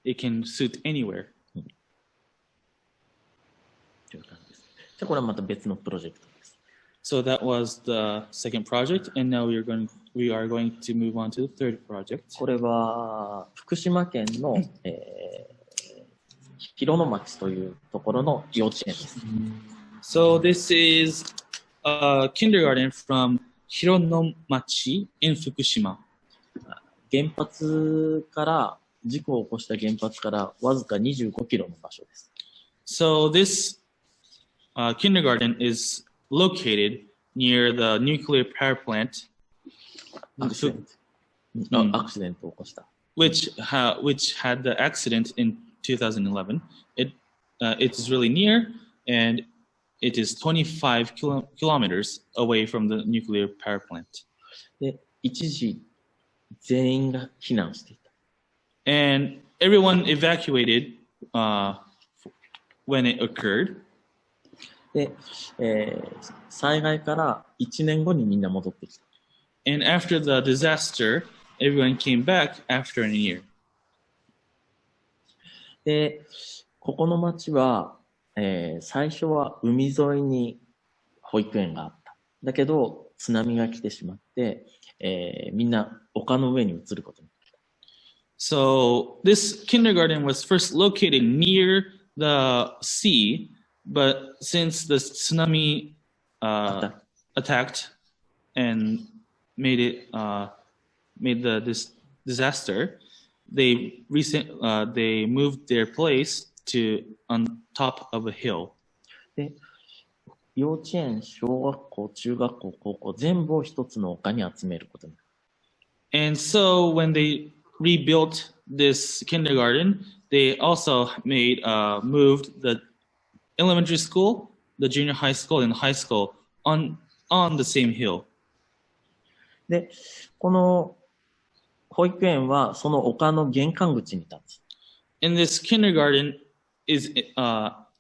it can suit anywhere. という感じです。じゃあこれはまた別のプロジェクトです。So that was the second project, and now we are going to move on to the third project. これは福島県の、広野町というところの幼稚園です。So this is a kindergarten from Hirono in Fukushima. 原発から事故を起こした原発からわずか25キロの場所です。So this kindergarten is located near the nuclear power plant, アクシデントを起こした。which had the accident in 2011. It is really near, and it is 25 kilometers away from the nuclear power plant. で、一時全員が避難していた。And everyone evacuated when it occurred. で、災害から1年後にみんな戻ってきた。And after the disaster, everyone came back after a year. で、ここの町は、最初は海沿いに保育園があった。だけど、津波が来てしまって、みんな丘の上に移ることになった。So this kindergarten was first located near the sea, but since the tsunami attacked and made this disaster, they moved their place to on top of a hill. で、幼稚園、小学校、中学校、高校、全部を一つの丘に集めることになる。And so when they rebuilt this kindergarten, they also moved the elementary school, the junior high school, and high school on the same hill. で、この保育園はその丘の玄関口に立つ。And this kindergarten is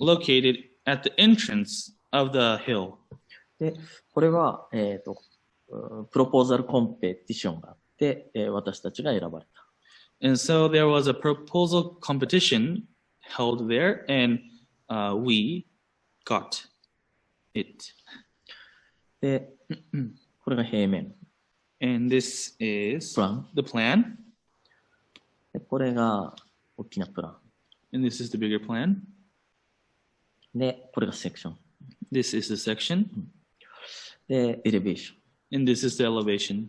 located at the entrance of the hill. で、これは、プロポーザルコンペティションがあって、私たちが選ばれた。And so there was a proposal competition held there, and we got it. で、これが平面。And this is Plan. the plan. で、これが大きなプラン。And this is the bigger plan. で、これがセクション。This is the section. で、エレベーション。And this is the elevation.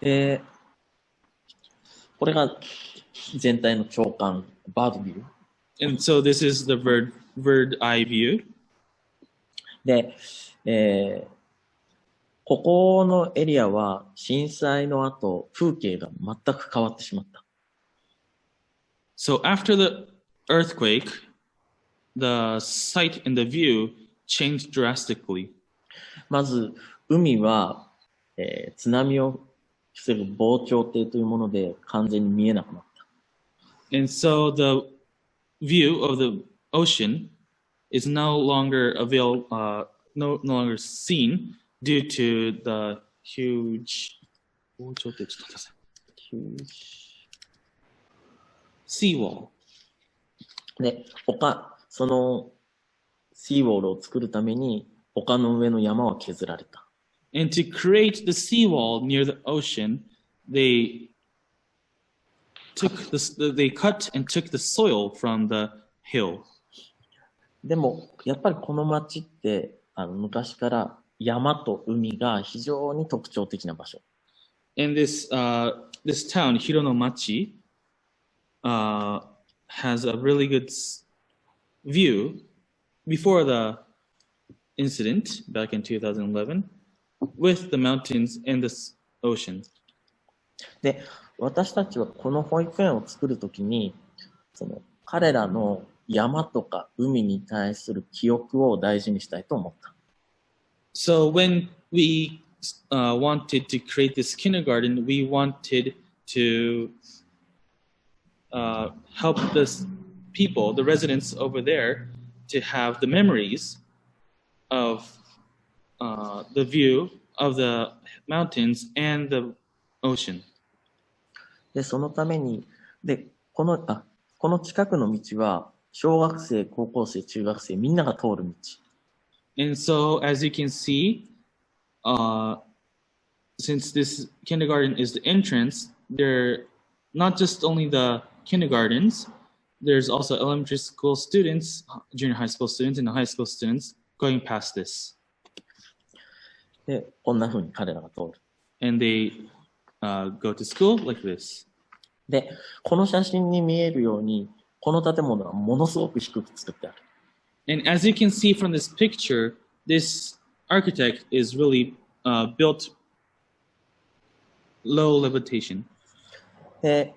で、これが全体の長官、バードビュー。And so this is the bird eye view. で、ここのエリアは震災の後、風景が全く変わってしまった。So after the earthquake, the sight and the view changed drastically. まず、海は、津波を防ぐ防潮堤というもので完全に見えなくなった。And so the view of the ocean is no longer no longer seen due to the huge seawall. で、そのシーウォールを作るために丘の上の山は削られた。And to create the seawall near the ocean, they cut and took the soil from the hill. でもやっぱりこの町って昔から山と海が非常に特徴的な場所。And this town, Hirono Machi, has a really good view before the incident back in 2011 with the mountains and the ocean. で、私たちはこの保育園を作るときに、彼らの山とか海に対する記憶を大事にしたいと思った。So when we wanted to create this kindergarten, we wanted to help the people, the residents over there, to have the memories of the view of the mountains and the ocean. で、そのために、で、この近くの道は、小学生、高校生、中学生、みんなが通る道。And so, as you can see, since this kindergarten is the entrance, there not just only the kindergartens, there's also elementary school students, junior high school students, and high school students going past this. で、こんな風に彼らが通る。And they go to school like this. で、この写真に見えるように、この建物はものすごく低く作ってある。And as you can see from this picture, this architect is really built low levitation. で、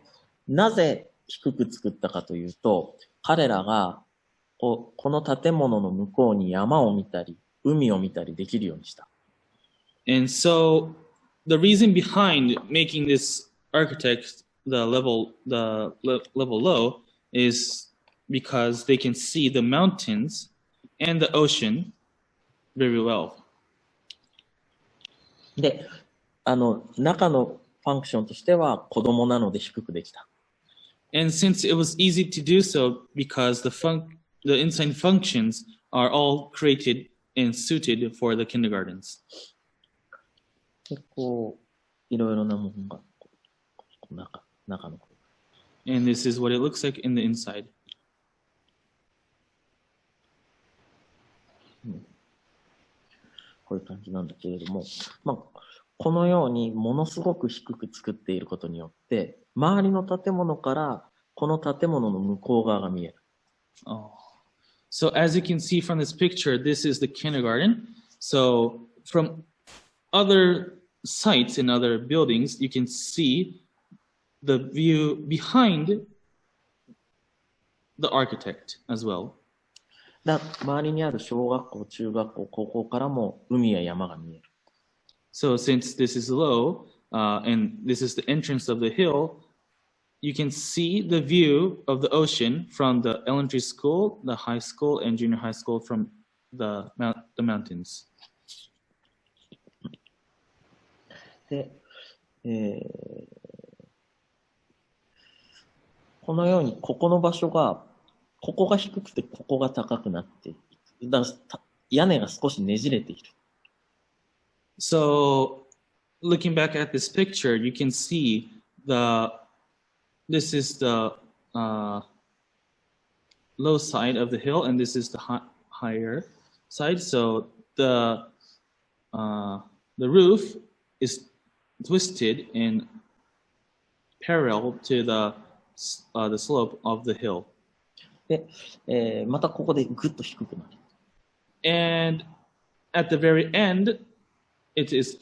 なぜ低く作ったかというと、彼らがこの建物の向こうに山を見たり、海を見たりできるようにした。And so the reason behind making this architect the level low is because they can see the mountains and the ocean very well. で、中のファンクションとしては子供なので低くできた。And since it was easy to do so because the inside functions are all created and suited for the kindergartens. 結構いろいろなものが中の。And this is what it looks like in the inside. こういう感じなんだけれども、このようにものすごく低く作っていることによって、周りの建物からこの建物の向こう側が見える。Oh. So as you can see from this picture, this is the kindergarten. So from other sites and other buildings, you can see the view behind the architect as well. 周りにある小学校、中学校、高校からも海や山が見える。So since this is low, and this is the entrance of the hill, you can see the view of the ocean from the elementary school, the high school, and junior high school from the mountains. で、このようにここの場所がここが低くてここが高くなっている。だから屋根が少しねじれている。So looking back at this picture, you can see this is the low side of the hill, and this is the higher side. So the roof is twisted and parallel to the slope of the hill. で、またここでぐっと低くなる。And at the very end, it is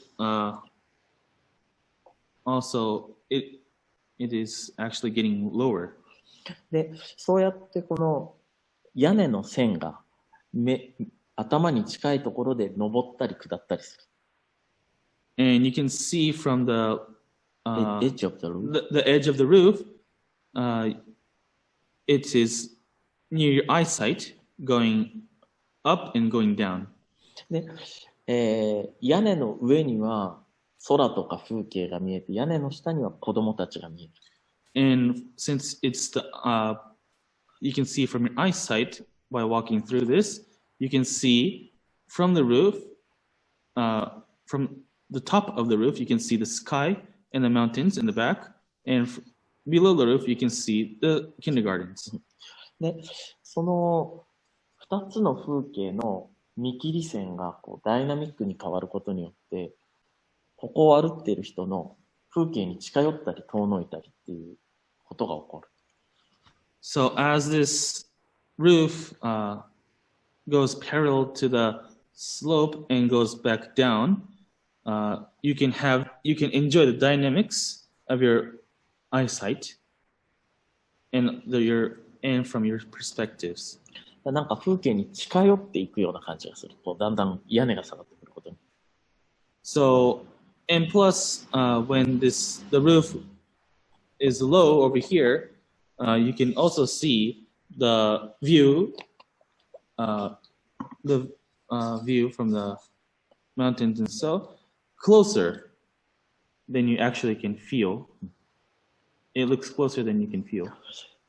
also it is actually getting lower. で、そうやってこの屋根の線が頭に近いところで登ったり下ったりする。And you can see from the edge of the roof. The edge of the roof, it is near your eyesight, going up and going down. で、屋根の上には空とか風景が見えて、屋根の下には子供たちが見える。And since it's the you can see from your eyesight by walking through this, you can see from the roof, from the top of the roof, you can see the sky and the mountains in the back, and below the roof, you can see the kindergartens. で、その2つの風景の見切り線がこうダイナミックに変わることによって、ここを歩っている人の風景に近寄ったり遠のいたりっていうことが起こる。So as this roof goes parallel to the slope and goes back down, you can enjoy the dynamics of your eyesight and from your perspectives. なんか風景に近寄っていくような感じがする。こうだんだん屋根が下がってくることに。So, and plus, when the roof is low over here, you can also see the view from the mountains and so closer than you actually can feel. It looks closer than you can feel.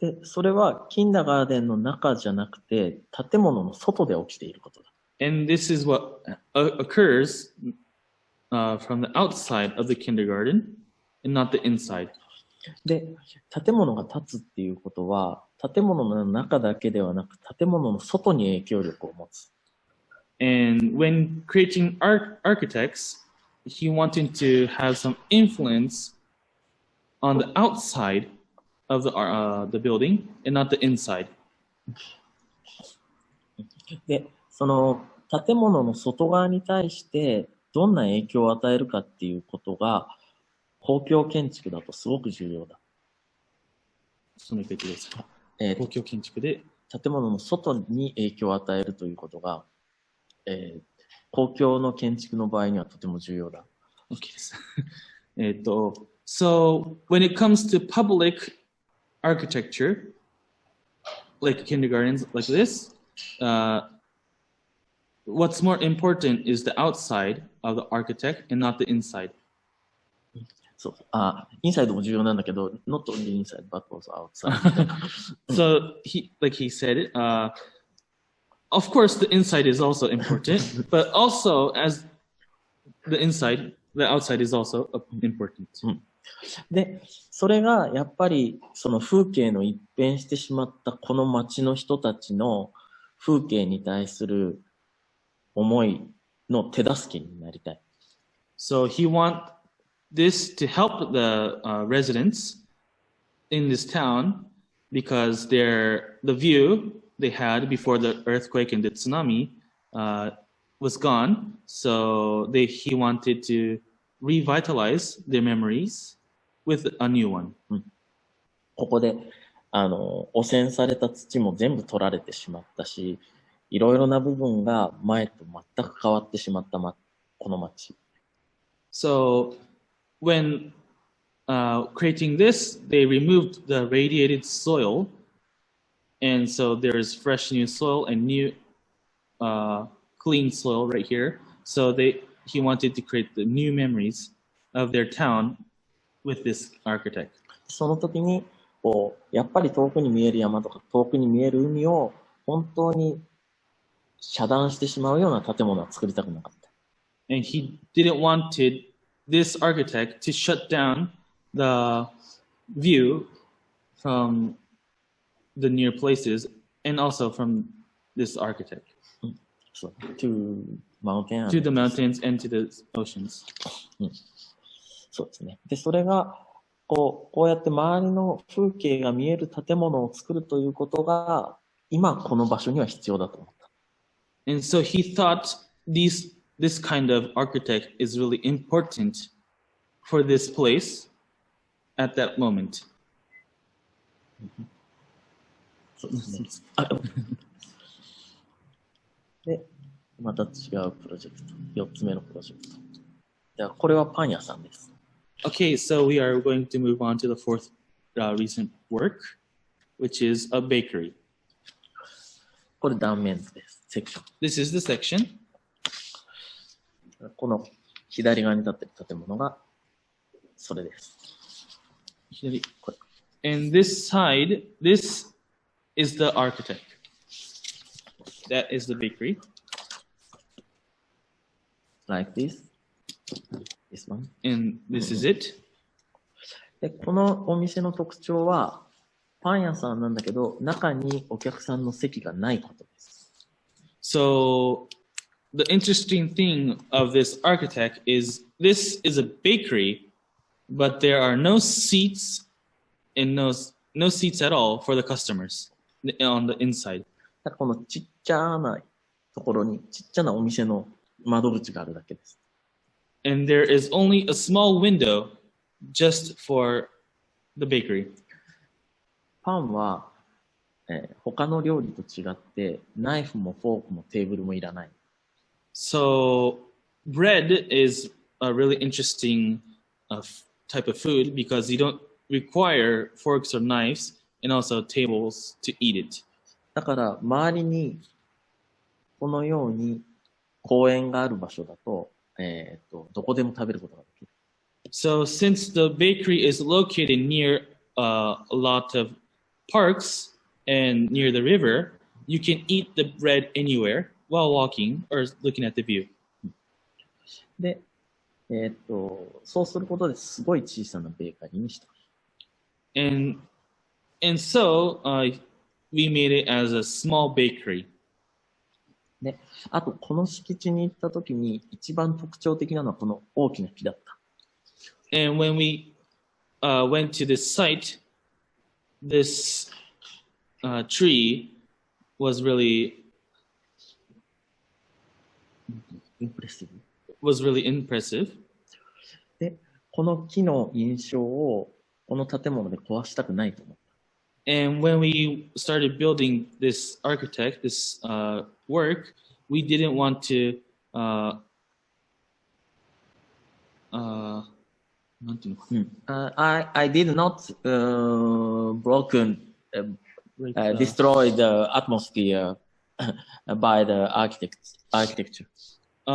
で、それはキンダガーデンの中じゃなくて、建物の外で起きていることだ。And this is what occurs from the outside of the kindergarten and not the inside. で、建物が建つっていうことは、建物の中だけではなく、建物の外に影響力を持つ。And when creating architects, he wanted to have some influence on the outside of the building and not the inside. で、その建物の外側に対してどんな影響を与えるかっていうことが公共建築だとすごく重要だ。そのべきですか。公共建築で建物の外に影響を与えるということが、公共の建築の場合にはとても重要だ。OK です。So when it comes to public architecture, like kindergartens like this, what's more important is the outside of the architect and not the inside. そう。インサイドも重要なんだけど、not only inside, but also outside. So like he said, of course the inside is also important, but also as the outside is also important. で、それがやっぱりその風景の一変してしまったこの街の人たちの風景に対する思いの手助けになりたい。So he want this to help the residents in this town because the view they had before the earthquake and the tsunami was gone. So he wanted to revitalize their memories with a new one. ここで汚染された土も全部取られてしまったし、いろいろな部分が前と全く変わってしまった、この町。So when creating this, they removed the radiated soil, and so there is fresh new soil and new clean soil right here. So he wanted to create the new memories of their town with this architect. その時にこうやっぱり遠くに見える山とか遠くに見える海を本当に遮断してしまうような建物は作りたくなかった。And he didn't want this architect to shut down the view from the near places and also from this architect. So, to the mountains and to the oceans. そうですね。で、それがこうやって周りの風景が見える建物を作るということが今この場所には必要だと思った。And so he thought this kind of architect is really important for this place at that moment. そうですね。で、また違うプロジェクト、4つ目のプロジェクト。では、これはパン屋さんです。Okay, so we are going to move on to the fourth recent work, which is a bakery. これ断面図です。セクション。This is the section. この左側に立っている建物がそれです。And this side, this is the architect. That is the bakery. Like this. This one. And this is it. で、このお店の特徴は、パン屋さんなんだけど、中にお客さんの席がないことです。So the interesting thing of this architect is this is a bakery, but there are no seats and no seats at all for the customers on the inside. だからこのちっちゃなところに、ちっちゃなお店の窓口があるだけです。And there is only a small window just for the bakery. パンは、他の料理と違って、ナイフもフォークもテーブルもいらない。So bread is a really interesting type of food because you don't require forks or knives and also tables to eat it. だから周りにこのように公園がある場所だと、どこでも食べることができる。So since the bakery is located near a lot of parks and near the river, you can eat the bread anywhere while walking or looking at the view. で、そうすることですごい小さなベーカリーにした。And so we made it as a small bakery. で、あとこの敷地に行った時に一番特徴的なのはこの大きな木だった。And when we went to this site, this tree was really impressive. で、この木の印象をこの建物で壊したくないと思った。And when we started building this work, we didn't want to I did not destroy the atmosphere by the architecture.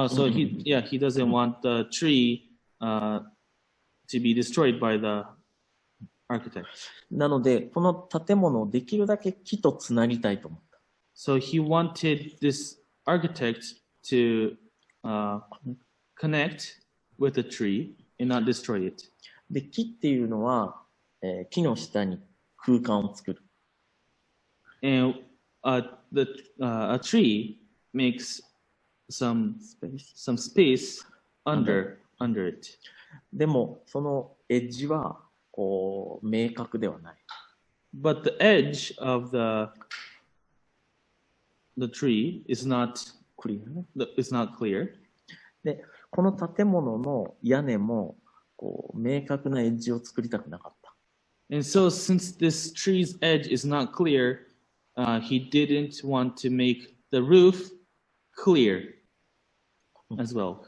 So he doesn't want the tree to be destroyed by the architect. なので、この建物をできるだけ木とつなぎたいと思った。So he wanted this architect to connect with the tree and not destroy it. で、木っていうのは、木の下に空間を作る。And a tree makes some space under it. でも、そのエッジはこう明確ではない。But the edge of the tree is not clear. で、この建物の屋根もこう明確なエッジを作りたくなかった。And so, since this tree's edge is not clear, he didn't want to make the roof clear as well.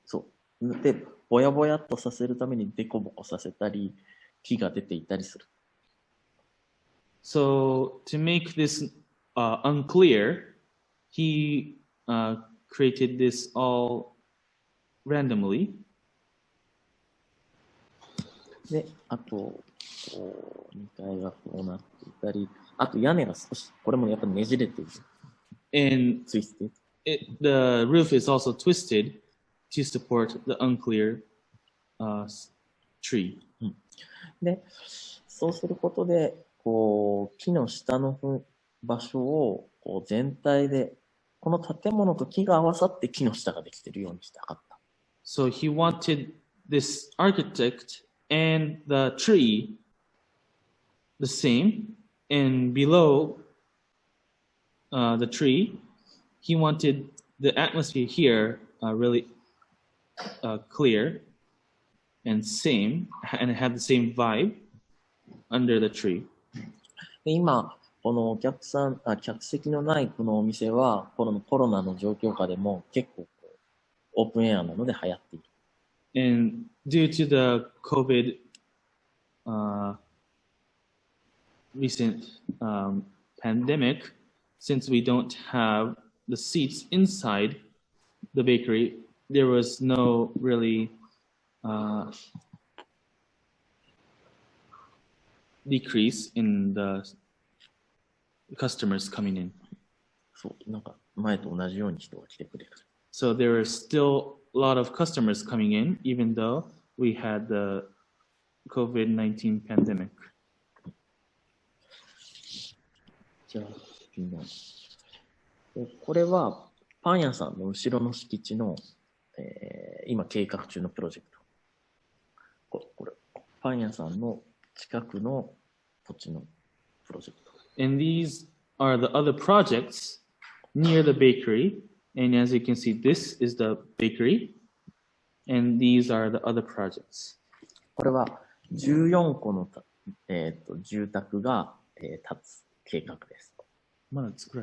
そう。で、ぼやぼやっとさせるためにデコボコさせたり、木が出ていたりする。So, to make this unclear, he created this all randomly. で、あと、こう、2階がこうなっていたり、あと屋根が少し、これもやっぱねじれている。And Twisted. the roof is also twisted to support the unclear tree. で、そうすることで、こう、木の下の場所をこう全体で、この建物と木が合わさって木の下ができているようにしたかった。So he wanted this architect and the tree the same, and below the tree, he wanted the atmosphere here really clear and same, and have the same vibe under the tree. で今、この客席のないこのお店は、コロナの状況下でも結構オープンエアなので流行っている。And due to the COVID recent pandemic, since we don't have the seats inside the bakery, there was no really decrease in the customers coming in. そう、なんか前と同じように人が来てくれる。So there were still a lot of customers coming in, even though we had the COVID-19 pandemic. じゃあ、次のでこれはパン屋さんの後ろの敷地の、今計画中のプロジェクト。これパン屋さんの近くの土地のプロジェクト。And these are the other projects near the bakery. And as you can see, this is the bakery. And these are the other projects. これは14個の、住宅が、建つ計画です。まだ作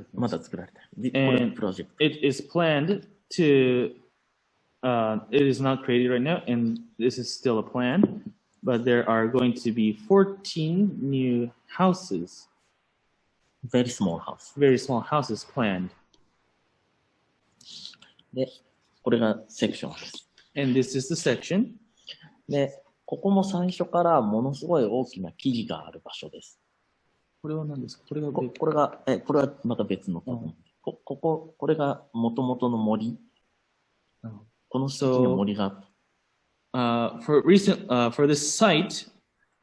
られてない。これプロジェクト。It is planned to, it is not created right now, and this is still a plan, but there are going to be 14 new houses. Very small house. Very small houses planned. で、これがセクションです。And this is the section. で、ここも最初からものすごい大きな木々がある場所です。これは何ですか？これはまた別の。これが元々の森。この先に森があった。for this site,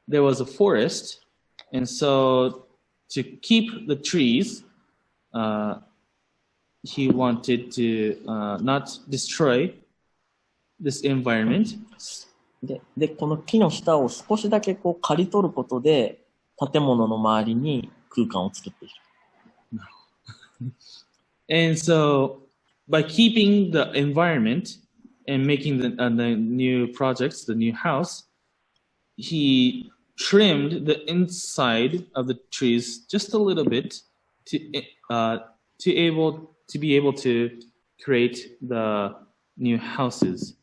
there was a forest, and so to keep the trees, he wanted to not destroy this environment. で、この木の下を少しだけこう刈り取ることで、建物の周りに空間を作っている。And so, by keeping the environment and making the new projects, the new house, he trimmed the inside of the trees just a little bit to be able to create the new houses.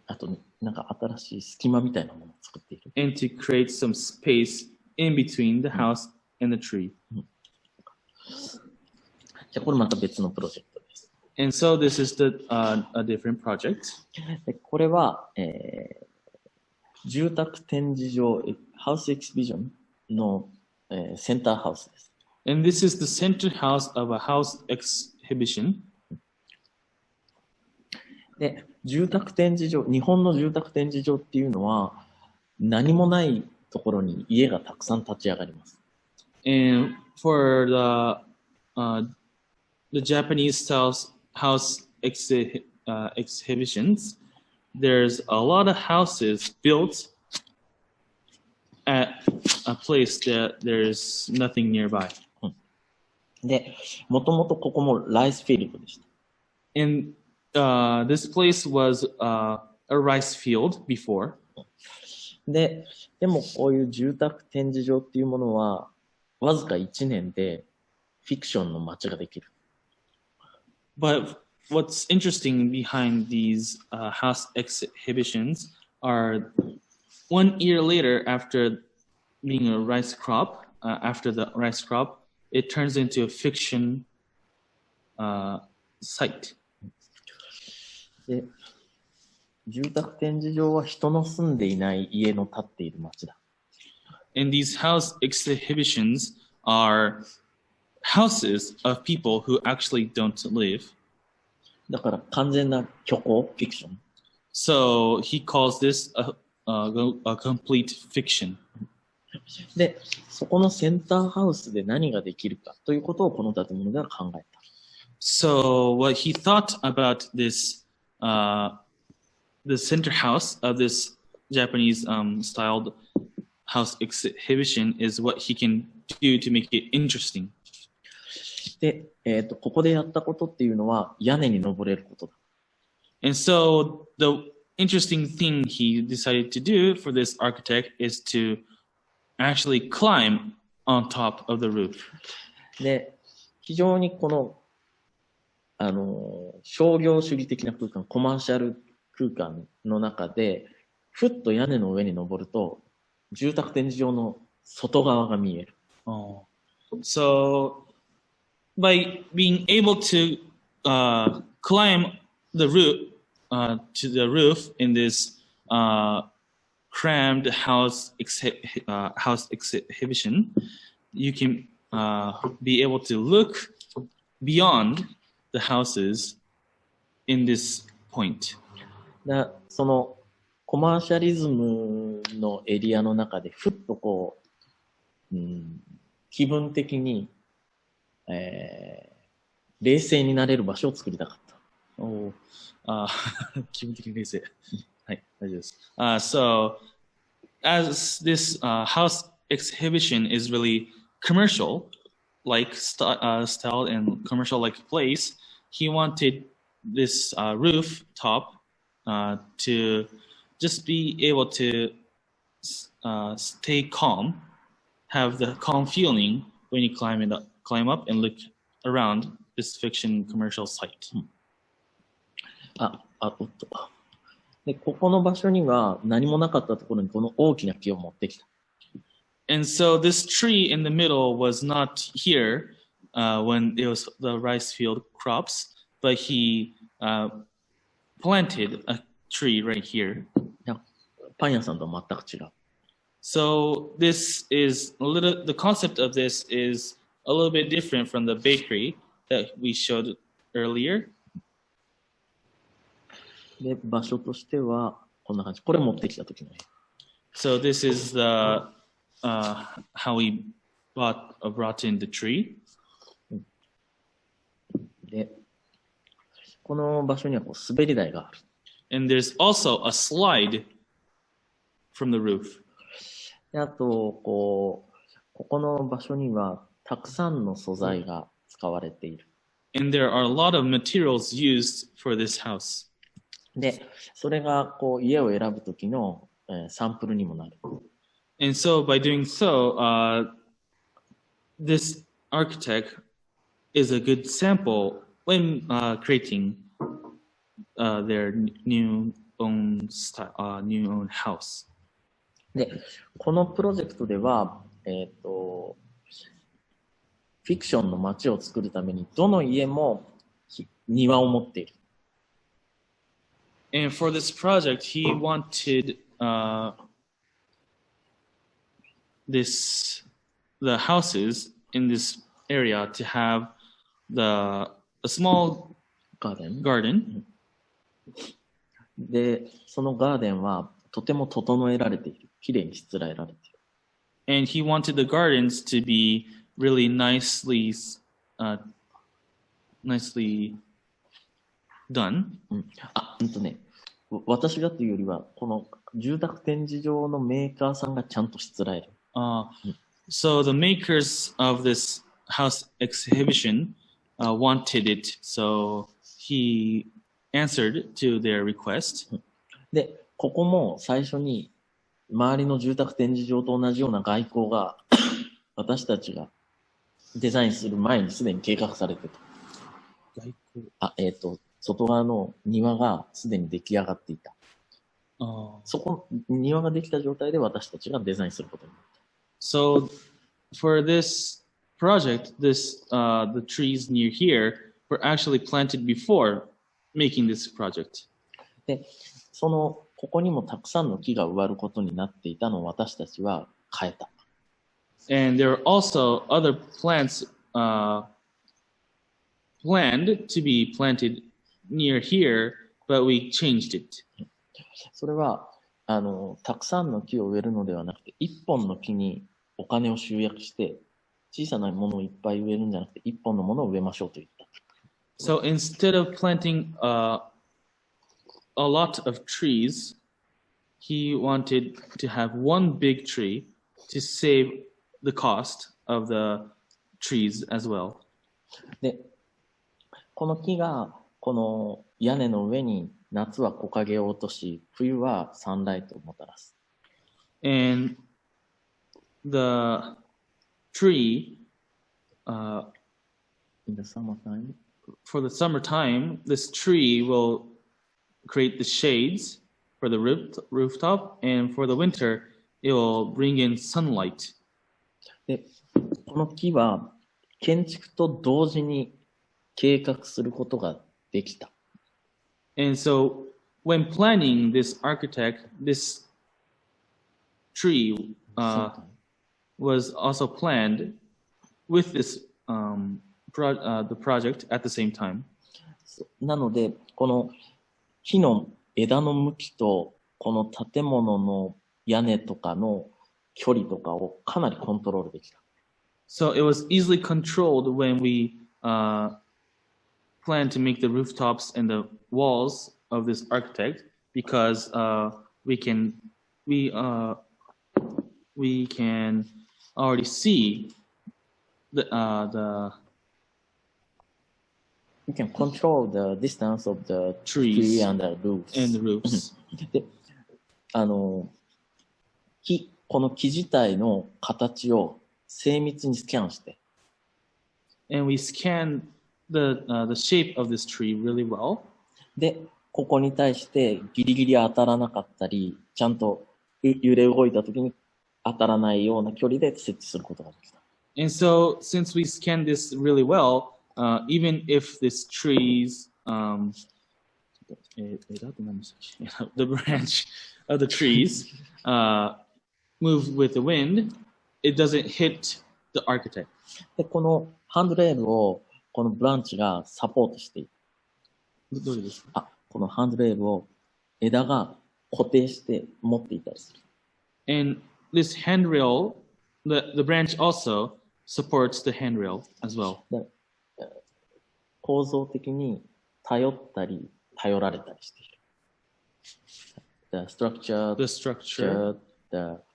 あと、なんか新しい隙間みたいなものを作っている。And to create some space in between the house and the tree. じゃあこれまた別のプロジェクトです。And so this is a different project. でこれは、住宅展示場、ハウスエキシビジョンの、センターハウスです。And this is the center house of a house exhibition. で、住宅展示場、日本の住宅展示場っていうのは何もないところに家がたくさん立ち上がります。And for the Japanese house exhibitions, there's a lot of houses built at a place that there's nothing nearby. で、もともとここもライスフィールドでした。And this place was a rice field before. でもこういう住宅展示場っていうものはわずか1年でフィクションの街ができる。But what's interesting behind these house exhibitions are 1 year later, after being a rice crop, after the rice crop, it turns into a fiction site. で、住宅展示場は人の住んでいない家の建っている街だ。And these house exhibitions are houses of people who actually don't live. だから完全な虚構、フィクション。So he calls this a complete fiction. で、そこのセンターハウスで何ができるかということをこの建物では考えた。So what he thought about this, the center house of this Japanese styled house exhibition is what he can do to make it interesting. で、ここでやったことっていうのは屋根に登れることだ。And so the interesting thing he decided to do for this architect is to actually climb on top of the roof. で、非常にこの、商業主義的な空間、コマーシャル空間の中で、ふっと屋根の上に登ると、住宅展示場の外側が見える。Oh. So by being able to climb the roof to the roof in this crammed house exhibition, you can be able to look beyond the houses in this point. そのコマーシャリズムのエリアの中でふっとこう、気分的に、冷静になれる場所を作りたかった。気分的に冷静。はい、大丈夫です。So, as this house exhibition is really commercial-like style and commercial-like place, he wanted this rooftop to just be able to stay calm, have the calm feeling when you climb up and look around this fiction commercial site. で、ここの場所には何もなかったところにこの大きな木を持ってきた。And so this tree in the middle was not here when it was the rice field crops, but he planted a tree right here. パン屋さんとは全く違う。So this is the concept of this is a little bit different from the bakery that we showed earlier. で、場所としてはこんな感じ。これ持ってきた時の。So this is the how we brought in the tree. で、この場所にはこう滑り台がある。And there's also a slide from the roof. で、あとここの場所にはたくさんの素材が使われている。And there are a lot of materials used for this house. で、それがこう家を選ぶ時の、サンプルにもなる。And so by doing so, this architect is a good sample when creating their new own style, new own house. で、このプロジェクトでは、フィクションの街を作るためにどの家も庭を持っている。And for this project, he wanted the houses in this area to have a small garden. で、そのガーデンはとても整えられている。きれいにしつらえられている。And he wanted the gardens to be really nicely done. 私がというよりは、この住宅展示場のメーカーさんがちゃんとしつらえる。So the makers of this house exhibition wanted it, so he answered to their request. で、ここも最初に周りの住宅展示場と同じような外交が私たちがデザインする前にすでに計画されてた。外側の庭がすでに出来上がっていた。そこ、庭ができた状態で私たちがデザインすることになった。So for this project, the trees near here were actually planted before making this project. で、ここにもたくさんの木が植わることになっていたのを私たちは変えた。And there are also other plants planned to be planted near here, but we changed it. それはたくさんの木を植えるのではなくて、一本の木にお金を集約して、小さなものをいっぱい植えるんじゃなくて、一本のものを植えましょうと言った。So instead of planting a lot of trees, he wanted to have one big tree to save the cost of the trees as well. で、この木がこの屋根の上に夏は木陰を落とし、冬はサンライトをもたらす。And the tree, in the summertime, for the summertime, this tree will create the shades for the rooftop, and for the winter, it will bring in sunlight. で、この木は建築と同時に計画することができた。And so, when planning this architect, this tree was also planned with this the project at the same time. なので、この木の枝の向きと、この建物の屋根とかの距離とかをかなりコントロールできた。So it was easily controlled when we planned to make the rooftops and the walls of this architect, because we can already see the You can control the distance of the trees tree and the roofs. and the roofs. で、この木自体の形を精密にスキャンして、And we scanned the shape of this tree really well. で、ここに対してギリギリ当たらなかったり、ちゃんと揺れ動いた時に当たらないような距離で設置することができた。And so, since we scanned this really well, even if this tree's the branch of the trees move with the wind, it doesn't hit the architect. で、このハンドレールをこのブランチがサポートしている。どれですか？このハンドレールを枝が固定して持っていたりする。And this handrail, the branch also supports the handrail as well. で、構造的に頼ったり頼られたりしている。The structure, the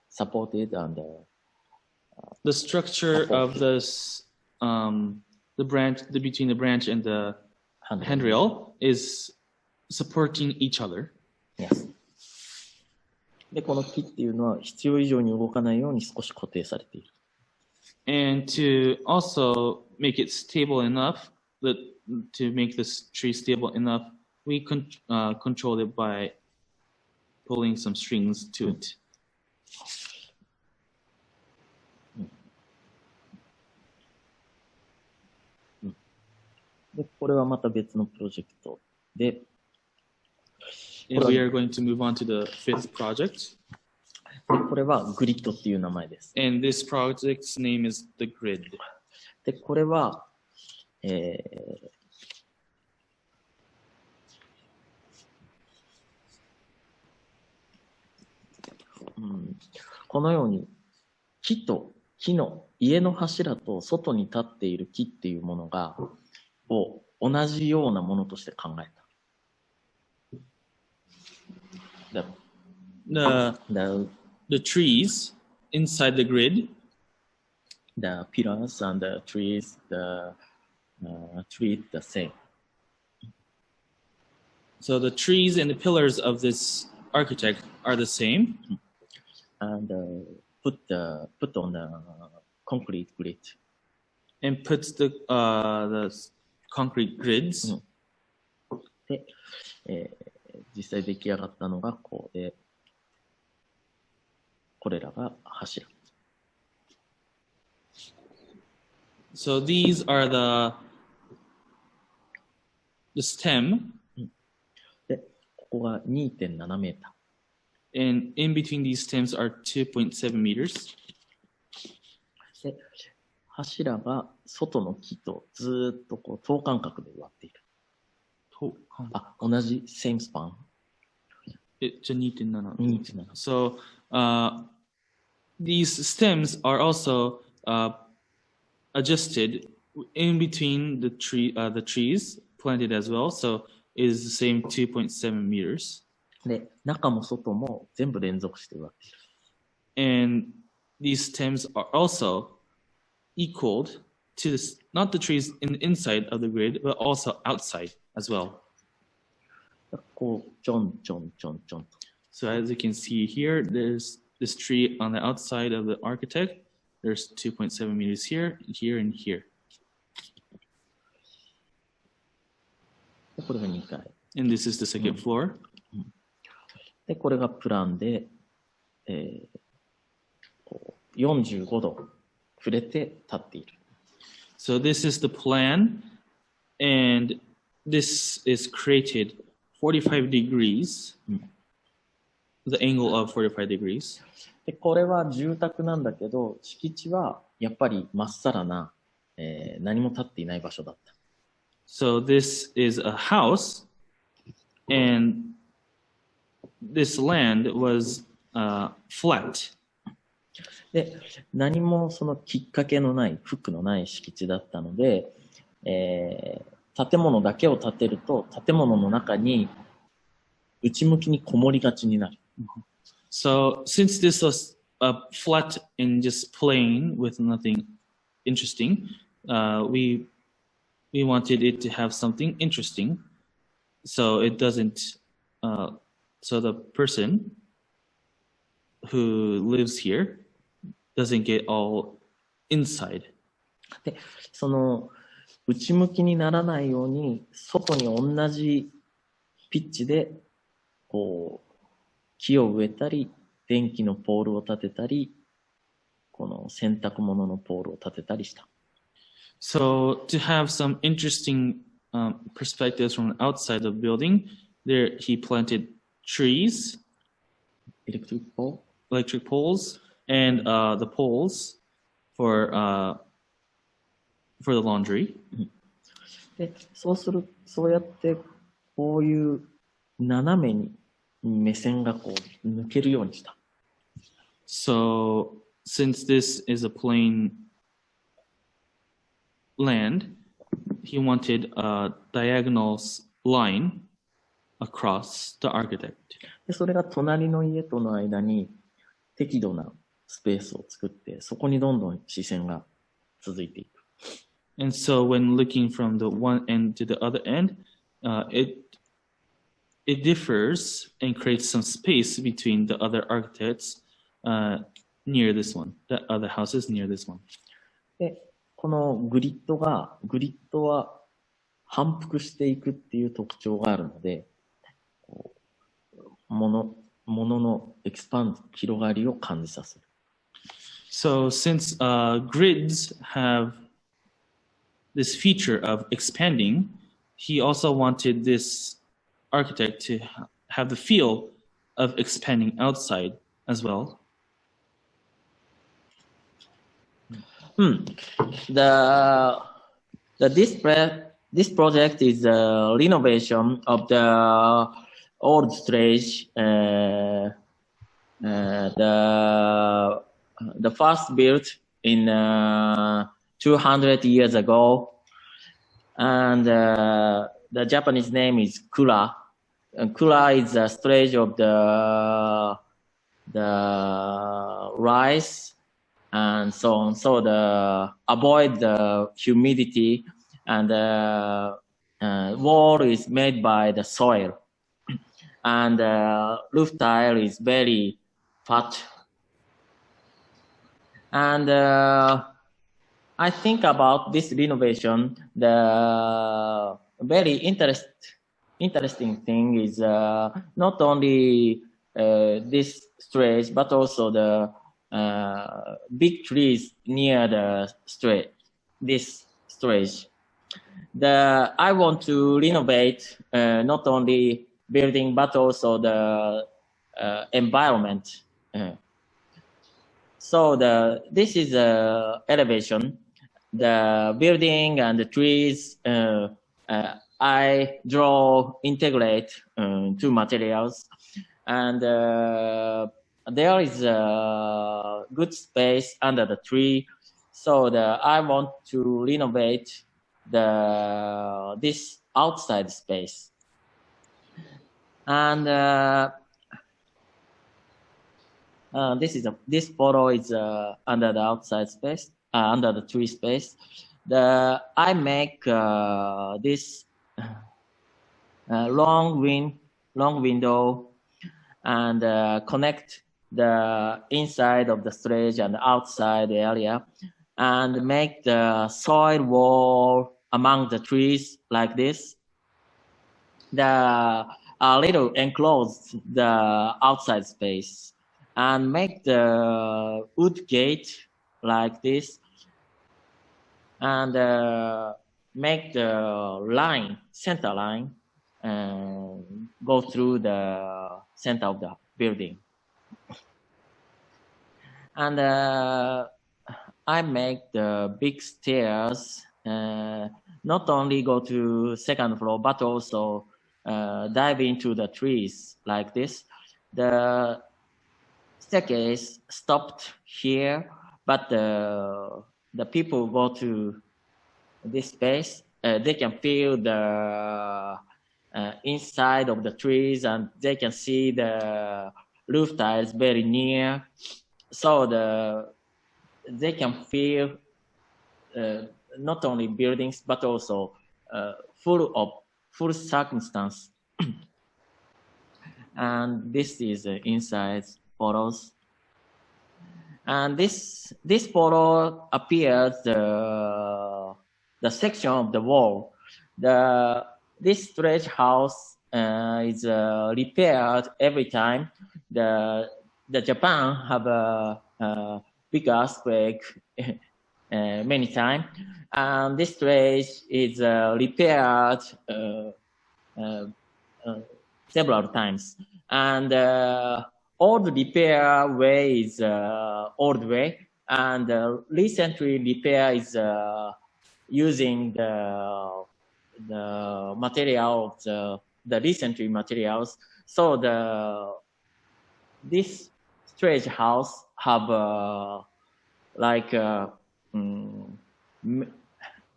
supported and the structure of this the branch between the branch and the handrail is supporting each other. Yes. で、この木っていうのは必要以上に動かないように少し固定されている。And to also make it stable enough, to make this tree stable enough, we control it by pulling some strings to it. で、これはまた別のプロジェクトで、And we are going to move on to the fifth project. これはグリッドっていう名前です。And this project's name is the grid. で、これは、このように木と木の家の柱と外に立っている木っていうものを同じようなものとして考えた。The trees inside the grid, the pillars and the trees, the treat the same. So the trees and the pillars of this architect are the same. And put on the concrete grid. And puts the concrete grids. で、実際出来上がったのがこうで、これらが柱。So these are the stem. で、ここが 2.7 メーター。And in between these stems are 2.7 meters. で、柱が外の木とずーっとこう等間隔で割っている。同じ same span. 2.7. So these stems are also adjusted in between the trees planted as well. So it is the same 2.7 meters. で、中も外も全部連続して割っている。And these stems are also equaled to this, not the trees in the inside of the grid, but also outside as well. こう、ちょんちょんちょんちょんと。So as you can see here, there's this tree on the outside of the architect. There's 2.7 meters here, here, and here. で、これが2階。And this is the second floor. で、これがプランで、こう45度触れて立っている。So this is the plan, and this is created 45 degrees, the angle of 45 degrees. で、これは住宅なんだけど、敷地はやっぱりまっさらな何も建っていない場所だった。So this is a house, and this land was flat. で、何もそのきっかけのない、フックのない敷地だったので、建物だけを建てると、建物の中に内向きにこもりがちになる。So since this was flat and just plain with nothing interesting, we wanted it to have something interesting, so it doesn't. So the person who lives here doesn't get all inside. で、その内向きにならないように、外に同じピッチでこう木を植えたり、電気のポールを立てたり、この洗濯物のポールを立てたりした。So to have some interesting perspectives from outside the building, there he planted trees, electric poles, and the poles for the laundry. で、そうやってこういう斜めに目線がこう抜けるようにした。So since this is a plain land, he wanted a diagonal line across the architect. で、それが隣の家との間に適度なスペースを作って、そこにどんどん視線が続いていく。And so when looking from the one end to the other end, it differs and creates some space between the other architects near this one, the other houses near this one. で、このグリッドは反復していくっていう特徴があるので、もののエクスパンド、広がりを感じさせる。So since grids have this feature of expanding, he also wanted this architect to have the feel of expanding outside as well. This project is a renovation of the old stage. The first built in 200 years ago, and the Japanese name is Kura. Kura is the stage of the rice and so on. So avoid the humidity, and the wall is made by the soil, and roof tile is very fat. And I think about this renovation, the very interesting thing is not only this stage, but also the big trees near this stage. I want to renovate not only building, but also the environment. So this is elevation. The building and the trees, I integrate two materials, and there is a good space under the tree. So I want to renovate this outside space. And this photo is under the outside space, under the tree space. I make this long window and connect the inside of the stage and the outside area, and make the soil wall among the trees like this. A little enclosed the outside space, and make the wood gate like this, and make the center line, go through the center of the building. And I make the big stairs, not only go to second floor, but also dive into the trees like this. The staircase stopped here, but the people go to this space. They can feel the inside of the trees, and they can see the roof tiles very near. So they can feel not only buildings but also full circumstance. And this is inside photos. And this photo appears the section of the wall. This storage house is repaired every time. The Japan have a big earthquake many times, and this storage is repaired several times. And old repair way is old way, and recently repair is using the material of the recently materials. So this storage house have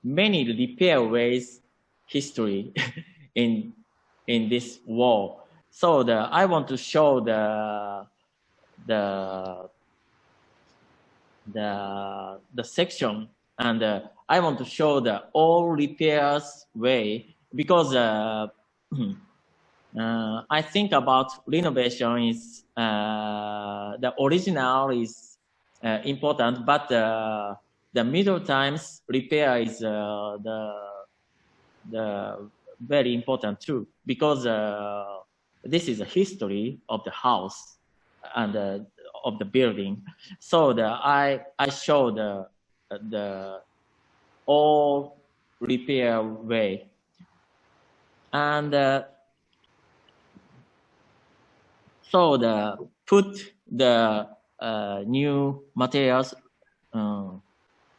many repair ways history in this wall. So I want to show the section, and I want to show the all repairs way, because I think about renovation is the original is important, but the middle times repair is the very important too, because this is a history of the house and of the building. So I show the all repair way, and so put the new materials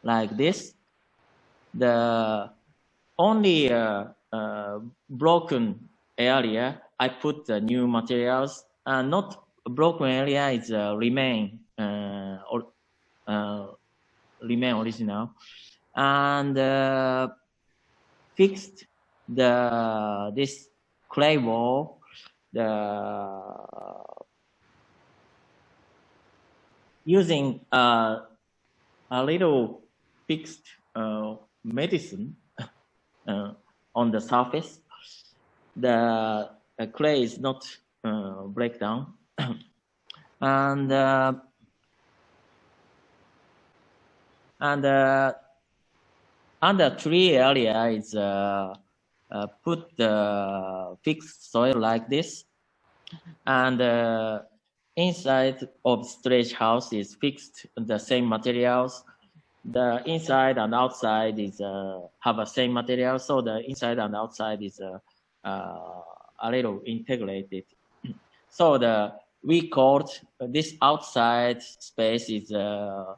like this. The only broken area, I put the new materials, and not broken area is remain original, and fixed this clay wall. Using a little fixed medicine on the surface, the clay is not break down, and under tree area is put the fixed soil like this, and inside of storage house is fixed the same materials. The inside and outside is have the same material, so the inside and outside is a little integrated. So we called this outside space is the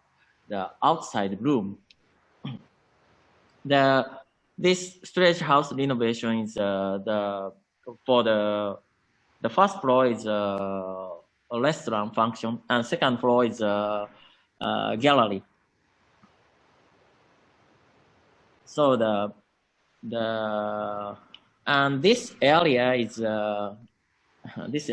outside room. This storage house renovation is for the first floor is a restaurant function, and second floor is a gallery. So and this area is this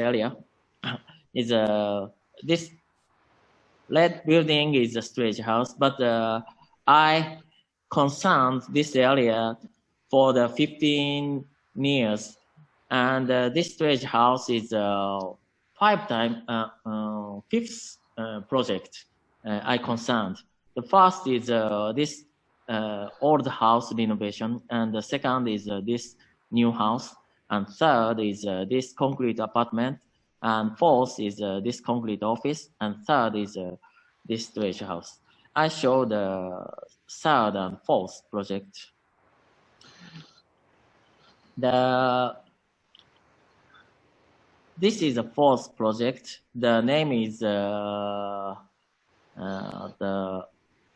red building is a storage house, but I concerned this area for the 15 years, and this storage house is fifth project I concerned. The first is this old house renovation, and the second is this new house, and third is this concrete apartment, and fourth is this concrete office, and third is this storage house. I show the third and fourth project. This is the fourth project. The name is the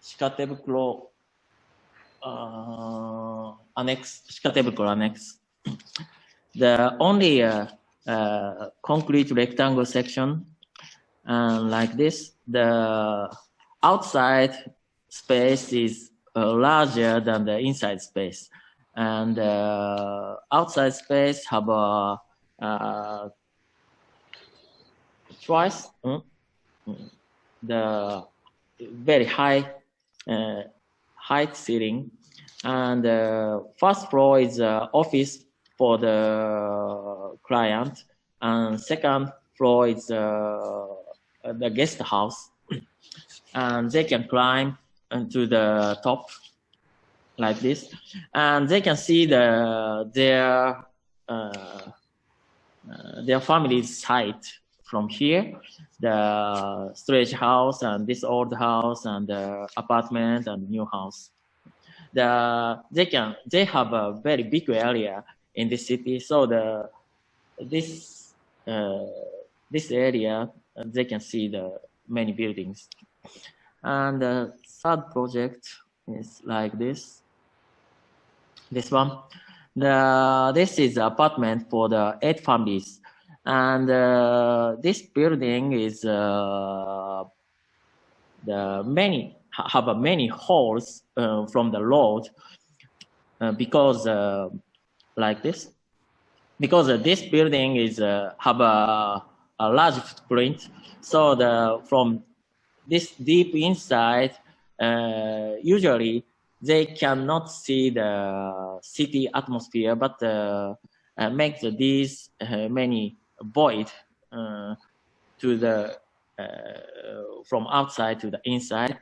Shikatebukuro annex, Shikatebukuro annex. The only concrete rectangle section, like this. The outside space is larger than the inside space, and outside space have a twice the very high height ceiling, and first floor is office for the client, and second floor is the guest house, and they can climb to the top like this, and they can see their family's site from here, the storage house and this old house and the apartment and new house. They have a very big area in this city, so this area they can see the many buildings. And the third project is like this. This one. This is an apartment for the 8 families, and this building is have many halls from the road because like this, because this building is have a large footprint, so from this deep inside usually they cannot see the city atmosphere, but make these many void to the from outside to the inside,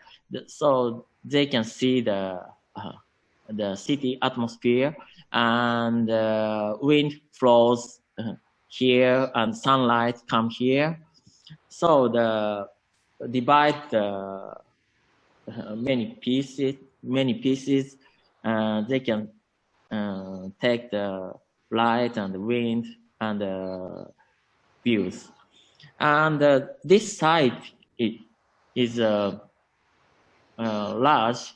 so they can see the city atmosphere, and wind flows here and sunlight come here, so divide the many pieces. They can take the light and the wind and the views. And this site is large,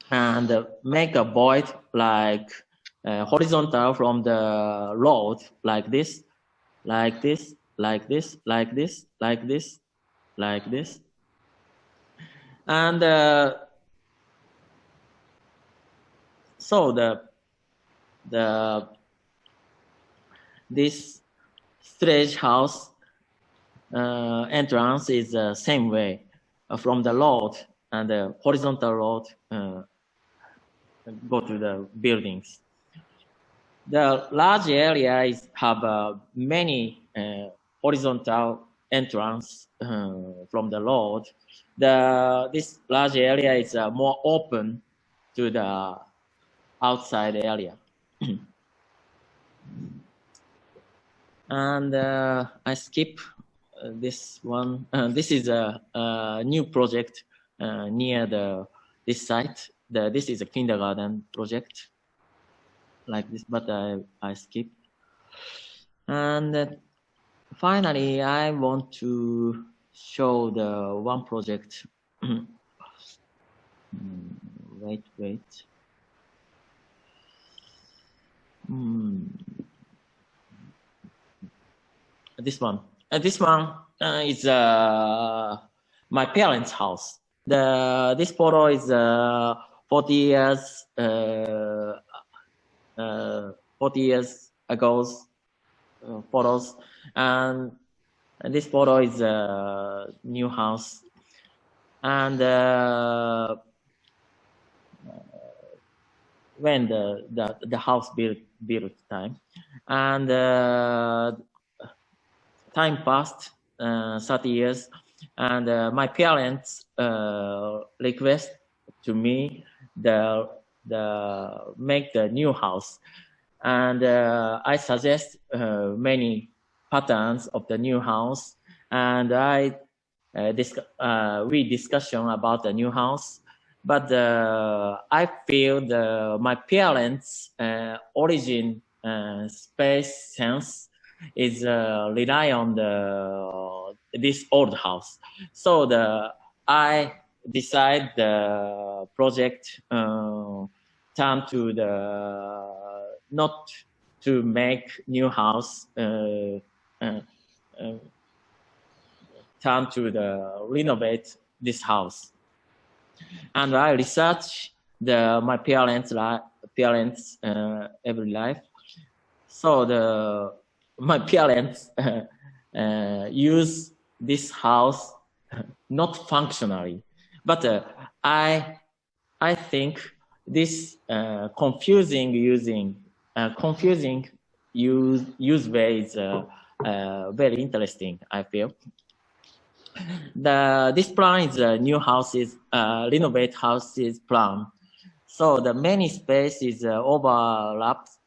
and make a void like horizontal from the road, like this, like this, like this, like this, like this, like this. And so this storage house entrance is the same way from the road, and the horizontal road go to the buildings. The large area have many horizontal entrance from the road. This large area is more open to the outside area. And I skip this one. This is a new project near this site. This is a kindergarten project like this, but I skip. And finally, I want to show the one project. Wait. This one. This one is my parents' house. This photo is 40 years 40 years ago photos, and this photo is a new house. And when the house built time, and time passed 30 years, and my parents request to me make the new house, and I suggest many patterns of the new house, and we discussion about the new house. But I feel my parents' origin space sense is rely on this old house. So I decide the project turn to the not to make new house, turn to the renovate this house. And I research my parents' every life. So my parents use this house not functionally, but I think this confusing use way is very interesting. I feel this plan is a new houses renovate houses plan. So the many spaces overlaps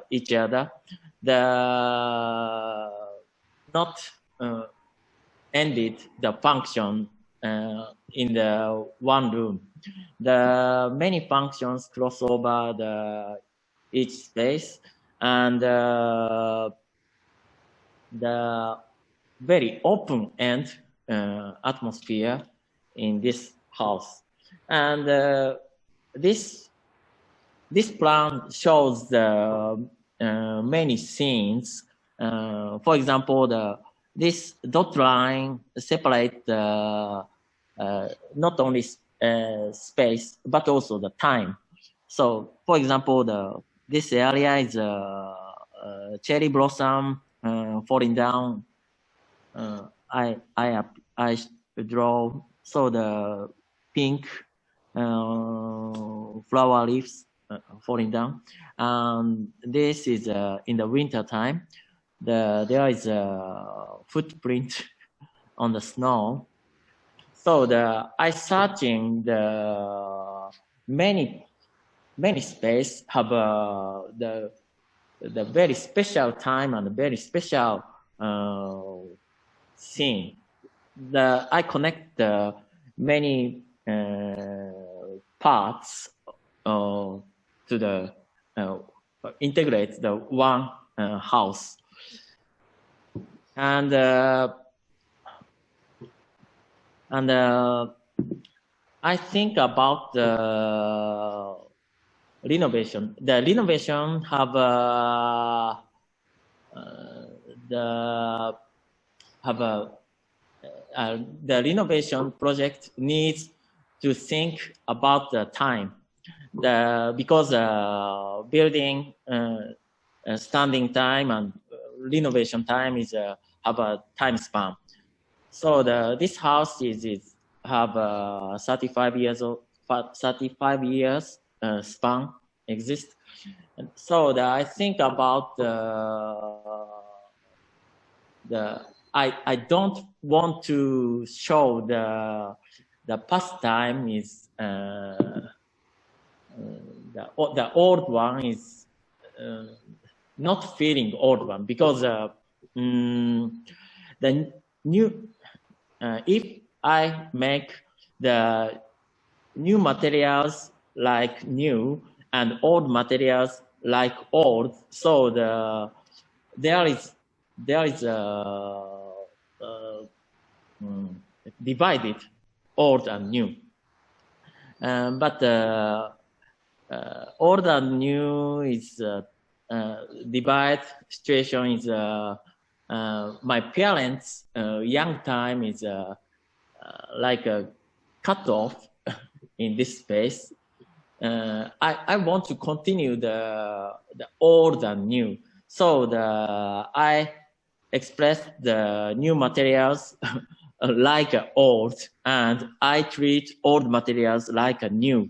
each other. The not ended the function in the one room. The many functions cross over each space, and the very open end atmosphere in this house. And this plan shows the many scenes. For example, this dot line separate not only space but also the time. So, for example, this area is cherry blossom falling down. I draw so the pink flower leaves falling down. This is in the winter time. There is a footprint on the snow. So I searching the many space have the very special time and very special scene. I connect the many parts to the integrate the one house. And I think about the renovation. The renovation have the renovation project needs to think about the time. Because building standing time and renovation time is have a time span. So this house is have 35 years span exist. And so I think about I don't want to show the past time is the old one is not feeling old one, because the new if I make the new materials like new and old materials like old, so there is divided old and new, but old and new is divide situation is my parents young time is like a cut off in this space. I want to continue the old and new, so I express the new materials like old, and I treat old materials like a new,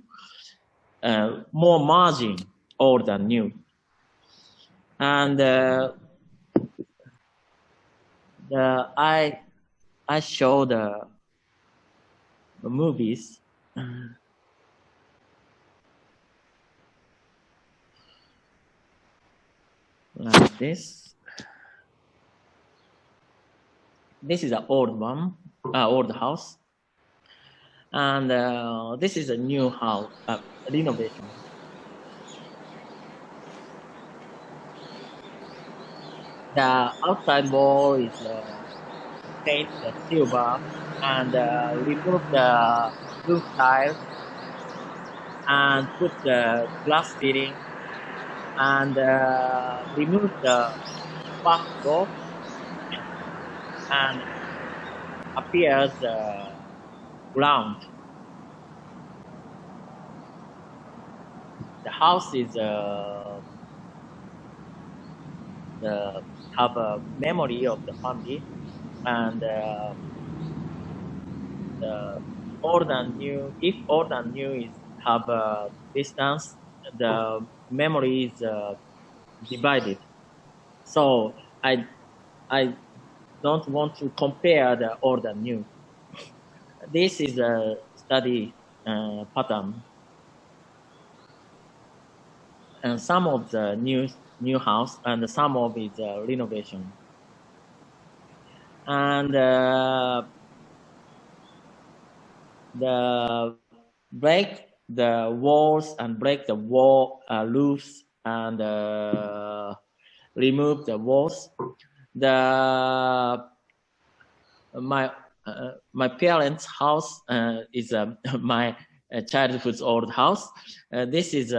more margin old and new. And I show the movies like this. This is an old one, old house, and this is a new house renovation. The outside wall is painted silver, and remove the roof tile and put the glass fitting and remove the back door and appears ground. The house is have a memory of the family, and the old and new. If old and new is have a distance, the memory is divided. So I don't want to compare the old and new. This is a study pattern, and some of the new house and some of it renovation. And the break the walls and break the wall roofs and remove the walls. My parents' house is my childhood's old house. This is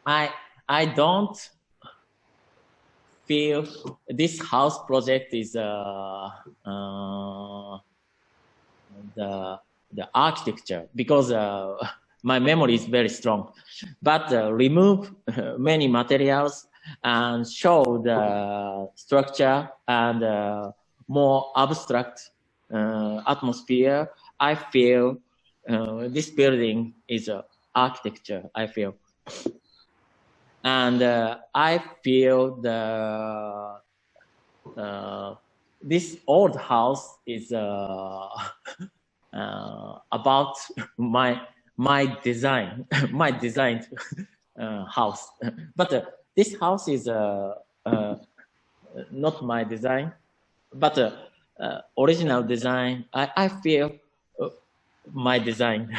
I don't feel this house project is the architecture, because my memory is very strong, but remove many materials and show the structure and more abstract atmosphere. I feel this building is architecture, I feel. And I feel this old house is about my design, my designed house. But this house is not my design, but original design. I feel my design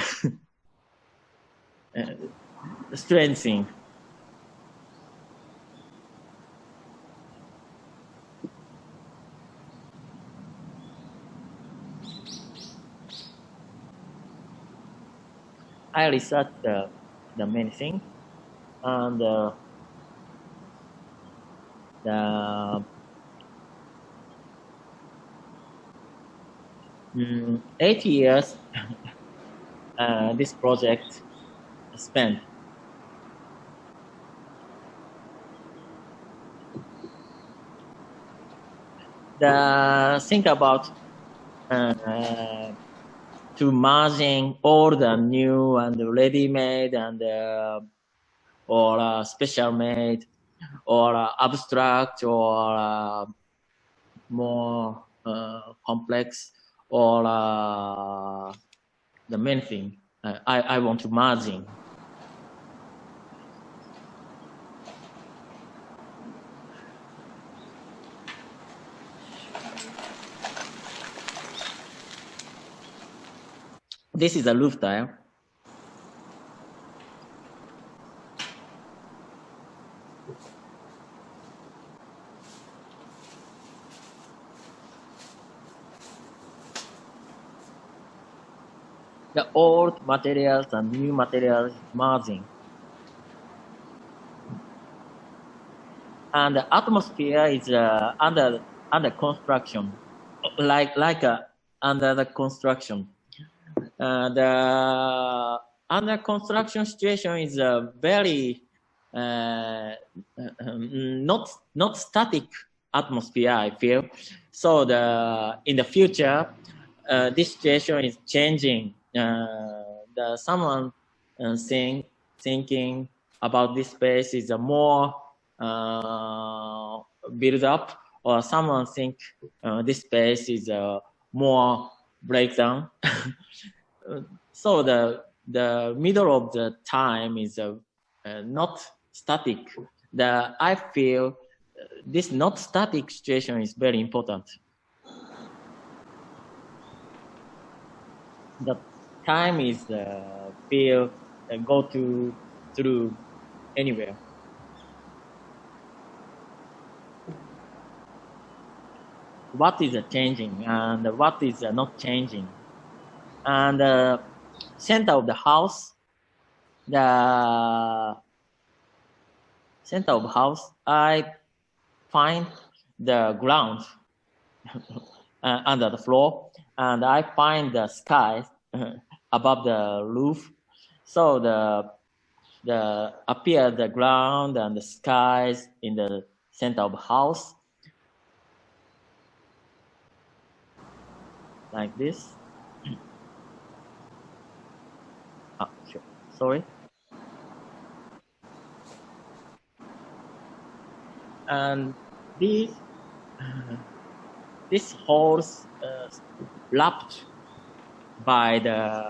strengthening. I researched the many things, and the 8 years this project spent. Think about to merging old and new and ready-made and or special made or abstract or more complex or the main thing I want to merging. This is a roof tile. The old materials and new materials merging. And the atmosphere is under construction, like under the construction. The under construction situation is a very not static atmosphere, I feel. So in the future, this situation is changing. Someone thinking about this space is a more build up, or someone think this space is more breakdown. So the middle of the time is not static. I feel this not static situation is very important. The time is feel go through anywhere. what is changing and what is not changing. And the center of the house, I find the ground under the floor, and I find the sky above the roof. So appear the ground and the skies in the center of the house, like this. Sure. Sorry. And this holes wrapped by the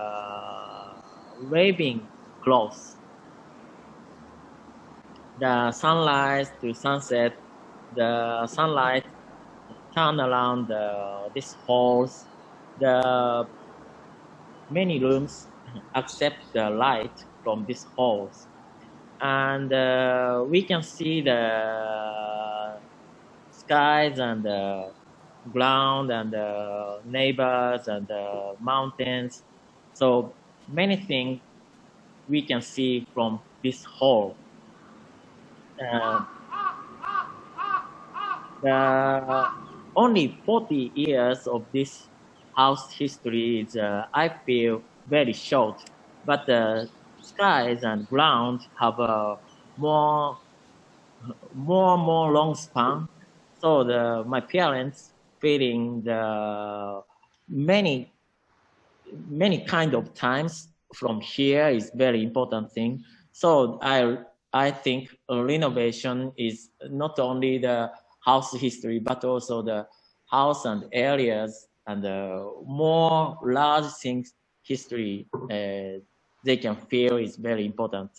waving cloth. The sunrise to sunset, the sunlight turn around these halls. The many rooms accept the light from these halls, and we can see the skies and the ground and the neighbors and the mountains. So many things we can see from this hall. Only 40 years of this house history is, I feel, very short, but the skies and ground have a more long span. So my parents feeling the many kind of times from here is very important thing. So I think renovation is not only the house history, but also the house and areas and more large things history they can feel is very important.